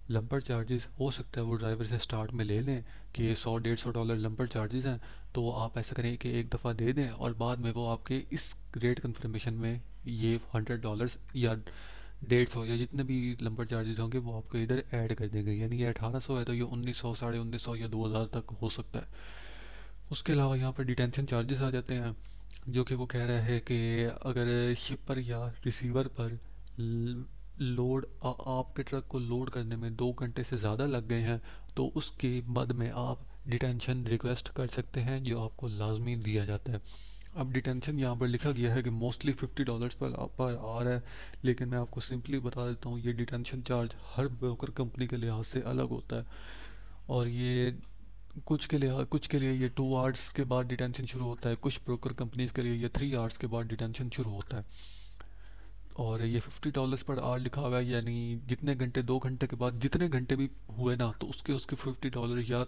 लंपर चार्जेस हो सकता है वो ड्राइवर से स्टार्ट में ले लें कि ये 100-150 डॉलर लंपर चार्जेस हैं, तो आप ऐसा करें कि एक दफ़ा दे दें, और बाद में वो आपके इस रेट कन्फर्मेशन में ये $100 या 150 या जितने भी लंपर चार्जेस होंगे वो आपको इधर ऐड कर देंगे। यानी ये 1800 है तो ये 1900, 1950 या 2000 तक हो सकता है। उसके अलावा यहाँ पर डिटेंशन चार्जेस आ जाते हैं, जो कि वो कह रहा है कि अगर शिपर या रिसीवर पर लोड आपके ट्रक को लोड करने में 2 घंटे से ज़्यादा लग गए हैं तो उसके मद में आप डिटेंशन रिक्वेस्ट कर सकते हैं, जो आपको लाजमी दिया जाता है। अब डिटेंशन यहाँ पर लिखा गया है कि मोस्टली $50 पर आवर है, लेकिन मैं आपको सिंपली बता देता हूँ ये डिटेंशन चार्ज हर ब्रोकर कंपनी के लिहाज से अलग होता है। और ये कुछ के लिए ये 2 आवर्स के बाद डिटेंशन शुरू होता है, कुछ ब्रोकर कंपनीज के लिए ये 3 आवर्स के बाद डिटेंशन शुरू होता है। और ये $50 पर आवर लिखा हुआ है, यानी जितने घंटे, 2 घंटे के बाद जितने घंटे भी हुए ना, तो उसके उसके $50 या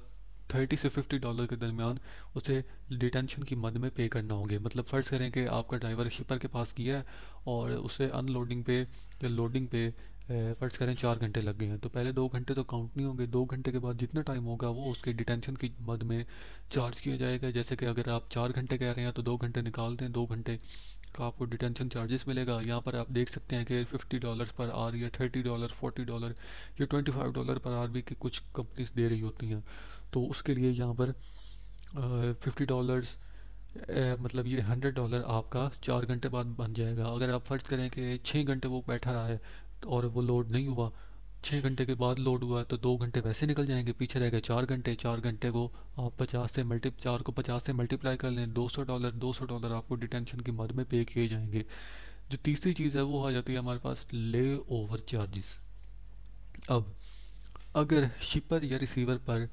30 से $50 के दरमियान उसे डिटेंशन की मद में पे करना होंगे। मतलब फ़र्ज़ करें कि आपका ड्राइवर शिपर के पास किया है और उसे अनलोडिंग पे या लोडिंग पे फ़र्ज़ करें 4 घंटे लग गए हैं, तो पहले 2 घंटे तो काउंट नहीं होंगे। 2 घंटे के बाद जितना टाइम होगा वो उसके डिटेंशन की मद में चार्ज किया जाएगा। जैसे कि अगर आप 4 घंटे कह रहे हैं तो 2 घंटे निकाल दें, 2 घंटे का आपको डिटेंशन चार्जेस मिलेगा। यहाँ पर आप देख सकते हैं कि $50 पर आवर या $30, $40 या $25 पर आवर भी की कुछ कंपनीज दे रही होती हैं। तो उसके लिए यहाँ पर $50 मतलब ये $100 आपका 4 घंटे बाद बन जाएगा। अगर आप फर्ज करें कि 6 घंटे वो बैठा रहा है और वो लोड नहीं हुआ, 6 घंटे के बाद लोड हुआ, तो 2 घंटे वैसे निकल जाएंगे, पीछे रह गए 4 घंटे। 4 घंटे को आप 50 से मल्टीप्लाई कर लें, $200 आपको डिटेंशन की मद में पे किए जाएंगे। जो तीसरी चीज़ है वो आ जाती है हमारे पास ले ओवर चार्जेस। अब अगर शिपर या रिसीवर पर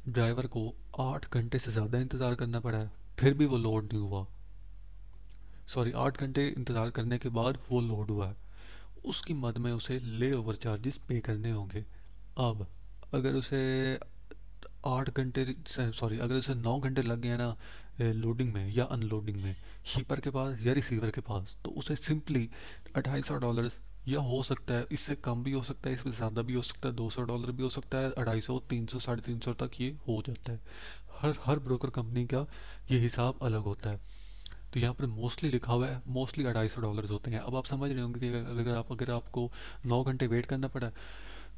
ड्राइवर को 8 घंटे से ज़्यादा इंतज़ार करना पड़ा है फिर भी वो लोड नहीं हुआ, सॉरी 8 घंटे इंतज़ार करने के बाद वो लोड हुआ है, उसकी मद में उसे ले ओवर चार्जेस पे करने होंगे। अब अगर उसे 8 घंटे, सॉरी, अगर उसे 9 घंटे लग गए ना लोडिंग में या अनलोडिंग में, शिपर के पास या रिसीवर के पास, तो उसे सिंपली $250, या हो सकता है इससे कम भी हो सकता है, इसमें ज़्यादा भी हो सकता है, $200 भी हो सकता है, 250, 300, 350 तक ये हो जाता है। हर हर ब्रोकर कंपनी का ये हिसाब अलग होता है। तो यहाँ पर मोस्टली लिखा हुआ है, मोस्टली $250 होते हैं। अब आप समझ रहे होंगे कि अगर आपको 9 घंटे वेट करना पड़ा,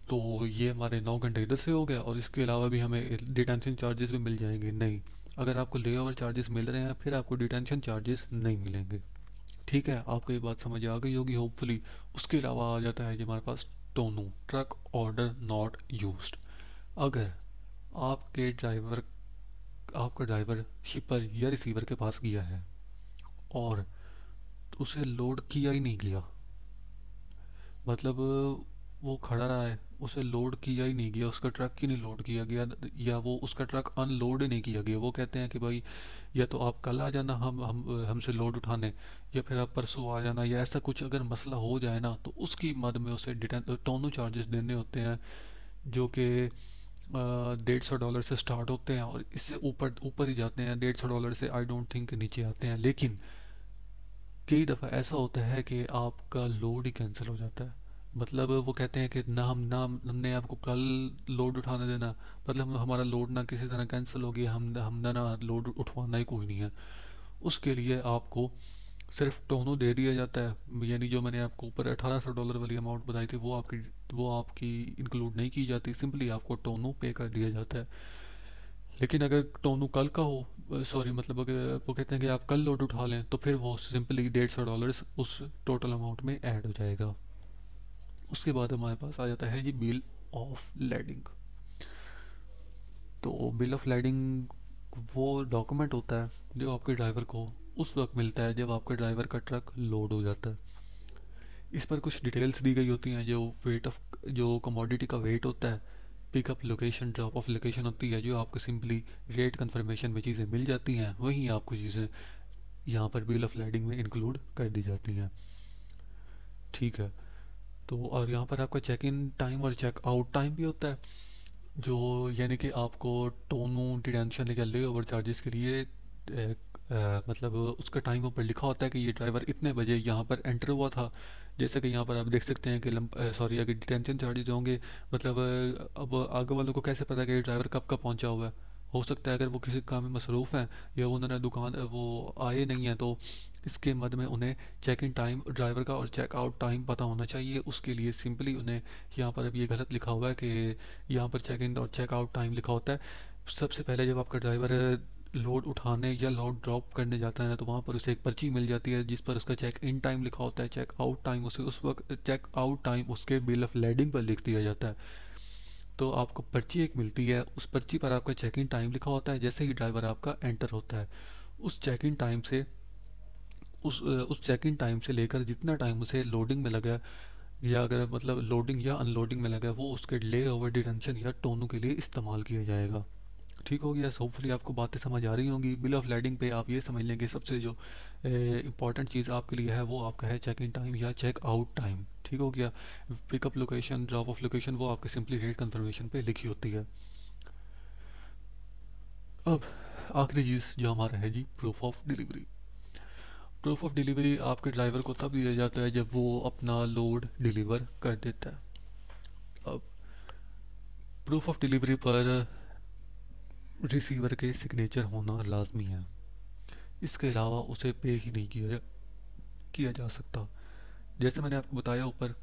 तो ये हमारे 9 घंटे इधर से हो गया, और इसके अलावा भी हमें डिटेंशन चार्जेस भी मिल जाएंगे। नहीं, अगर आपको ले ओवर चार्जेस मिल रहे हैं फिर आपको डिटेंशन चार्जेस नहीं मिलेंगे। ठीक है, आपको ये बात समझ आ गई होगी होपफुली। उसके अलावा आ जाता है जो हमारे पास टोनू, ट्रक ऑर्डर नॉट यूज्ड। अगर आपके ड्राइवर आपका ड्राइवर शिपर या रिसीवर के पास गया है और उसे लोड किया ही नहीं गया, मतलब वो खड़ा रहा है, उसे लोड किया ही नहीं गया, उसका ट्रक ही नहीं लोड किया गया, या वो उसका ट्रक अनलोड ही नहीं किया गया। वो कहते हैं कि भाई या तो आप कल आ जाना हम हमसे लोड उठाने, या फिर आप परसों आ जाना, या ऐसा कुछ अगर मसला हो जाए ना, तो उसकी मद में उसे टोनू चार्जेस देने होते हैं, जो कि $150 से स्टार्ट होते हैं और इससे ऊपर ऊपर ही जाते हैं। $150 से आई डोंट थिंक नीचे आते हैं। लेकिन कई दफ़ा ऐसा होता है कि आपका लोड ही कैंसिल हो जाता है। मतलब वो कहते हैं कि ना हमने आपको कल लोड उठाने देना, मतलब हमारा लोड ना किसी तरह कैंसिल हो गया, हमने ना लोड उठवाना ही कोई नहीं है। उसके लिए आपको सिर्फ टोनो दे दिया जाता है, यानी जो मैंने आपको ऊपर $1800 वाली अमाउंट बताई थी वो आपकी इंक्लूड नहीं की जाती, सिंपली आपको टोनो पे कर दिया जाता है। लेकिन अगर टोनू कल का हो, सॉरी, मतलब अगर वो कहते हैं कि आप कल लोड उठा लें, तो फिर वो सिंपली $150 उस टोटल अमाउंट में ऐड हो जाएगा। उसके बाद हमारे पास आ जाता है जी बिल ऑफ लैडिंग। तो बिल ऑफ लैडिंग वो डॉक्यूमेंट होता है जो आपके ड्राइवर को उस वक्त मिलता है जब आपके ड्राइवर का ट्रक लोड हो जाता है। इस पर कुछ डिटेल्स दी गई होती हैं, जो कमोडिटी का वेट होता है, pickup location, drop of location होती है, जो आपको सिंपली रेट कंफर्मेशन में चीज़ें मिल जाती हैं, वहीं आपको चीज़ें यहाँ पर बिल ऑफ लाइडिंग में इंक्लूड कर दी जाती हैं। ठीक है, तो और यहाँ पर आपका चेक इन टाइम और चेक आउट टाइम भी होता है, जो यानी कि आपको टोनू डिटेंशन या ले ओवर चार्जेस के लिए मतलब उसका टाइम ऊपर लिखा होता है कि ये ड्राइवर इतने बजे यहाँ पर एंटर हुआ था। जैसे कि यहाँ पर आप देख सकते हैं कि सॉरी, अगर डिटेंशन चार्जेस होंगे, मतलब अब आगे वालों को कैसे पता कि ये ड्राइवर कब का पहुँचा हुआ है। हो सकता है अगर वो किसी काम में मसरूफ़ हैं या उन्होंने दुकान वो आए नहीं हैं, तो इसके मद में उन्हें चेक इन टाइम ड्राइवर का और चेक आउट टाइम पता होना चाहिए। उसके लिए सिंपली उन्हें यहाँ पर अब ये गलत लिखा हुआ है कि यहाँ पर चेक इन और चेक आउट टाइम लिखा होता है। सबसे पहले जब आपका ड्राइवर लोड उठाने या लोड ड्रॉप करने जाता है ना, तो वहाँ पर उसे एक पर्ची मिल जाती है जिस पर उसका चेक इन टाइम लिखा होता है, चेक आउट टाइम उसे उस वक्त चेक आउट टाइम उसके बिल ऑफ लैडिंग पर लिख दिया जाता है। तो आपको पर्ची एक मिलती है, उस पर्ची पर आपका चेक इन टाइम लिखा होता है। जैसे ही ड्राइवर आपका एंटर होता है, उस चेक इन टाइम से उस चेक इन टाइम से लेकर जितना टाइम उसे लोडिंग में लगा, या अगर मतलब लोडिंग या अनलोडिंग में लगा, वो उसके ले ओवर डिटेंशन या टोनों के लिए इस्तेमाल किया जाएगा। ठीक हो गया, होपफुली आपको बातें समझ आ रही होंगी। बिल ऑफ लैडिंग पे आप ये समझ लेंगे सबसे जो इम्पोर्टेंट चीज़ आपके लिए है वो आपका है चेक इन टाइम या चेक आउट टाइम। ठीक हो गया। Pickup location, drop of location वो आपके सिंपली रेट कंफर्मेशन पे लिखी होती है। अब आखिरी चीज़ जो हमारा है जी, proof of delivery. Proof of delivery आपके ड्राइवर को तब दिया जाता है जब वो अपना लोड डिलीवर कर देता है। अब प्रूफ ऑफ डिलीवरी पर रिसीवर के सिग्नेचर होना लाजमी है, इसके अलावा उसे पे ही नहीं किया जा सकता। जैसे मैंने आपको बताया ऊपर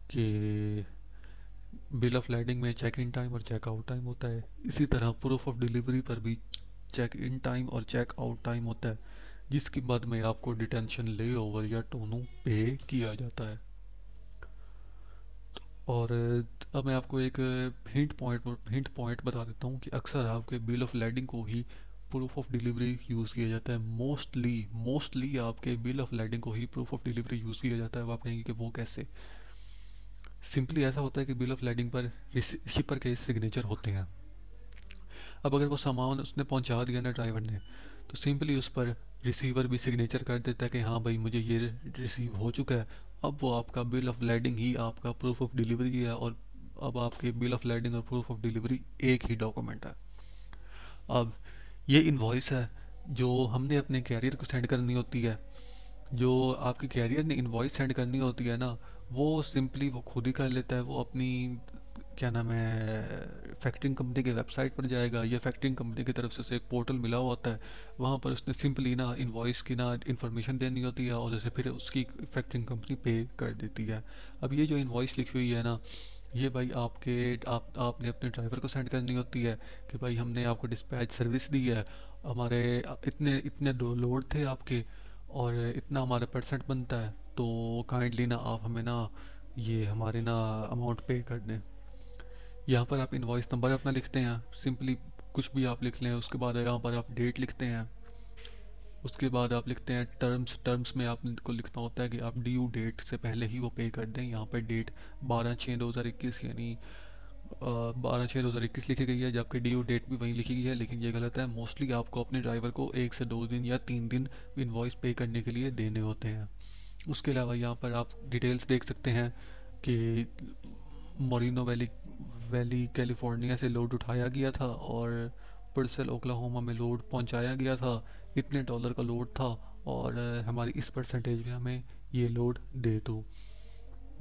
कि बिल ऑफ लैंडिंग में चेक इन टाइम और चेक आउट टाइम होता है, इसी तरह प्रूफ ऑफ डिलीवरी पर भी चेक इन टाइम और चेक आउट टाइम होता है, जिसके बाद में आपको डिटेंशन ले ओवर या टोनू पे किया जाता है। और अब मैं आपको एक हिंट पॉइंट बता देता हूँ कि अक्सर आपके बिल ऑफ लैंडिंग को ही प्रूफ ऑफ डिलीवरी यूज़ किया जाता है। मोस्टली मोस्टली आपके बिल ऑफ लैंडिंग को ही प्रूफ ऑफ डिलीवरी यूज़ किया जाता है। अब आप कहेंगे कि वो कैसे। सिंपली ऐसा होता है कि बिल ऑफ लैंडिंग पर शिपर के सिग्नेचर होते हैं। अब अगर वो सामान उसने पहुंचा दिया ना ड्राइवर ने, तो सिंपली उस पर रिसीवर भी सिग्नेचर कर देता है कि हाँ भाई मुझे ये रिसीव हो चुका है, अब वो आपका बिल ऑफ लैडिंग ही आपका प्रूफ ऑफ डिलीवरी है, और अब आपके बिल ऑफ लैडिंग और प्रूफ ऑफ डिलीवरी एक ही डॉक्यूमेंट है। अब ये इनवॉइस है जो हमने अपने कैरियर को सेंड करनी होती है। जो आपके कैरियर ने इनवॉइस सेंड करनी होती है ना, वो सिंपली वो खुद ही कर लेता है। वो अपनी क्या नाम है फैक्टरिंग कंपनी की वेबसाइट पर जाएगा, या फैक्टरिंग कंपनी की तरफ से उसे एक पोर्टल मिला हुआ होता है। वहाँ पर उसने सिंपली ना इनवॉइस की ना इन्फॉर्मेशन देनी होती है, और उसे फिर उसकी फैक्टरिंग कंपनी पे कर देती है। अब ये जो इनवॉइस लिखी हुई है ना, ये भाई आपने अपने ड्राइवर को सेंड करनी होती है कि भाई हमने आपको डिस्पैच सर्विस दी है, हमारे इतने इतने लोड थे आपके, और इतना हमारा परसेंट बनता है, तो काइंडली ना आप हमें ना ये हमारे ना अमाउंट पे कर दें। यहाँ पर आप इनवॉइस नंबर अपना लिखते हैं, सिंपली कुछ भी आप लिख लें। उसके बाद यहाँ पर आप डेट लिखते हैं। उसके बाद आप लिखते हैं टर्म्स। टर्म्स में आपको लिखना होता है कि आप ड्यू डेट से पहले ही वो पे कर दें। यहाँ पर डेट 12/6/2021 यानी 12/6/2021 लिखी गई है, जबकि ड्यू डेट भी वहीं लिखी गई है, लेकिन ये गलत है। मोस्टली आपको अपने ड्राइवर को 1 से 2 दिन या 3 दिन इनवॉइस पे करने के लिए देने होते हैं। उसके अलावा यहाँ पर आप डिटेल्स देख सकते हैं कि मोरिनो वैली कैलिफोर्निया से लोड उठाया गया था, और पर्सल ओक्लाहोमा में लोड पहुंचाया गया था। इतने डॉलर का लोड था, और हमारी इस परसेंटेज में हमें ये लोड दे दो।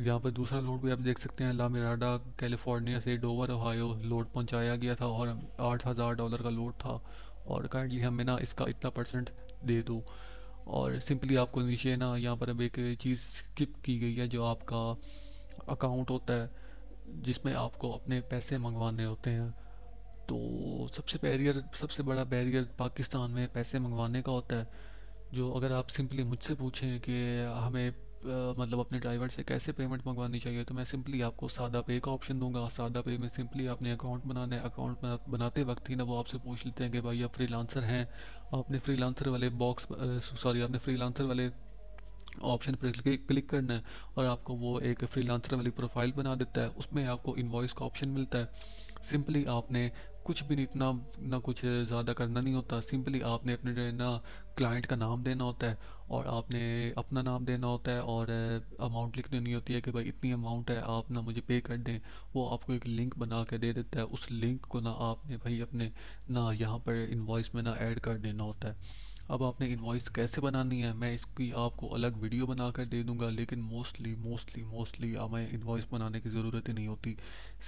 यहाँ पर दूसरा लोड भी आप देख सकते हैं, ला मिराडा कैलिफोर्निया से डोवर ओहायो लोड पहुंचाया गया था, और $8,000 का लोड था, और काइंडली हमें ना इसका इतना परसेंट दे दो। और सिंपली आपको नीचे ना यहाँ पर अब एक चीज़ स्किप की गई है, जो आपका अकाउंट होता है जिसमें आपको अपने पैसे मंगवाने होते हैं। तो सबसे बड़ा बैरियर पाकिस्तान में पैसे मंगवाने का होता है। जो अगर आप सिंपली मुझसे पूछें कि हमें मतलब अपने ड्राइवर से कैसे पेमेंट मंगवानी चाहिए, तो मैं सिंपली आपको सादा पे का ऑप्शन दूंगा। सादा पे में सिंपली आपने अकाउंट बनाना है। अकाउंट बनाते वक्त ही ना वो आपसे पूछ लेते हैं कि भाई आप फ्रीलांसर हैं। आपने फ्रीलांसर वाले बॉक्स सॉरी आपने फ्रीलांसर वाले ऑप्शन पर क्लिक करना है, और आपको वो एक फ्रीलांसर वाली प्रोफाइल बना देता है। उसमें आपको इनवॉइस का ऑप्शन मिलता है। सिंपली आपने कुछ भी नहीं, इतना ना कुछ ज़्यादा करना नहीं होता। सिंपली आपने अपने जो है ना क्लाइंट का नाम देना होता है, और आपने अपना नाम देना होता है, और अमाउंट लिख देनी होती है कि भाई इतनी अमाउंट है, आप ना मुझे पे कर दें। वो आपको एक लिंक बना के दे देता है। उस लिंक को ना आपने भाई अपने ना यहाँ पर इनवॉइस में ना ऐड कर देना होता है। अब आपने इनवॉइस कैसे बनानी है, मैं इसकी आपको अलग वीडियो बना कर दे दूंगा, लेकिन मोस्टली हमें इनवॉइस बनाने की ज़रूरत ही नहीं होती।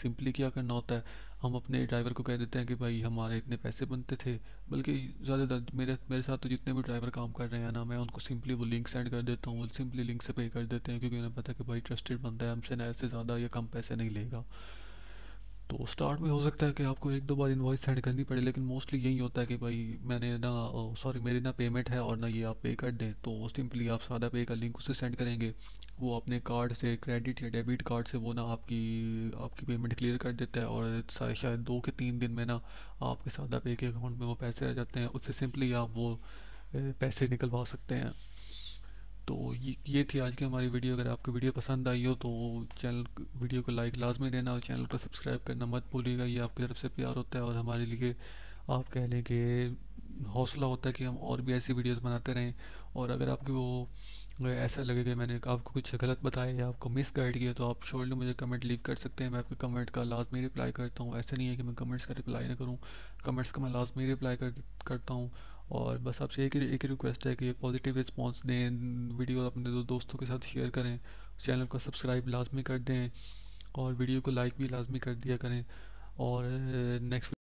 सिंपली क्या करना होता है, हम अपने ड्राइवर को कह देते हैं कि भाई हमारे इतने पैसे बनते थे। बल्कि ज़्यादातर मेरे मेरे साथ तो जितने भी ड्राइवर काम कर रहे हैं ना, मैं उनको सिंपली वो लिंक सेंड कर देता हूँ। वो सिंपली लिंक से पे कर देते हैं, क्योंकि उन्हें पता है कि भाई ट्रस्टेड बंदा है, हमसे ना ऐसे ज़्यादा या कम पैसे नहीं लेगा। तो स्टार्ट में हो सकता है कि आपको 1-2 बार इनवॉइस सेंड करनी पड़े, लेकिन मोस्टली यही होता है कि भाई मैंने ना सॉरी मेरी ना पेमेंट है, और ना ये आप पे कर दें। तो सिंपली आप सादा पे का लिंक उसे सेंड करेंगे। वो अपने कार्ड से, क्रेडिट या डेबिट कार्ड से, वो ना आपकी आपकी पेमेंट क्लियर कर देता है, और शायद 2 के 3 दिन में ना आपके सादा पे के अकाउंट में वो पैसे आ जाते हैं। उससे सिंपली आप वो पैसे निकलवा सकते हैं। तो ये थी आज की हमारी वीडियो। अगर आपको वीडियो पसंद आई हो तो वीडियो को लाइक लाजमी देना, और चैनल को सब्सक्राइब करना मत भूलिएगा। ये आपकी तरफ से प्यार होता है, और हमारे लिए आप कह लें कि हौसला होता है कि हम और भी ऐसी वीडियोस बनाते रहें। और अगर आपको ऐसा लगे कि मैंने आपको कुछ गलत बताया या आपको मिस गाइड किया, तो आप श्योरली मुझे कमेंट लीव कर सकते हैं। मैं आपके कमेंट का लाजमी रिप्लाई करता हूँ। ऐसा नहीं है कि मैं कमेंट्स का रिप्लाई ना करूँ, कमेंट्स का मैं लाजमी रिप्लाई करता हूँ। और बस आपसे एक ही रिक्वेस्ट है कि पॉजिटिव रिस्पॉन्स दें, वीडियो अपने दोस्तों के साथ शेयर करें, चैनल को सब्सक्राइब लाजमी कर दें, और वीडियो को लाइक भी लाजमी कर दिया करें। और नेक्स्ट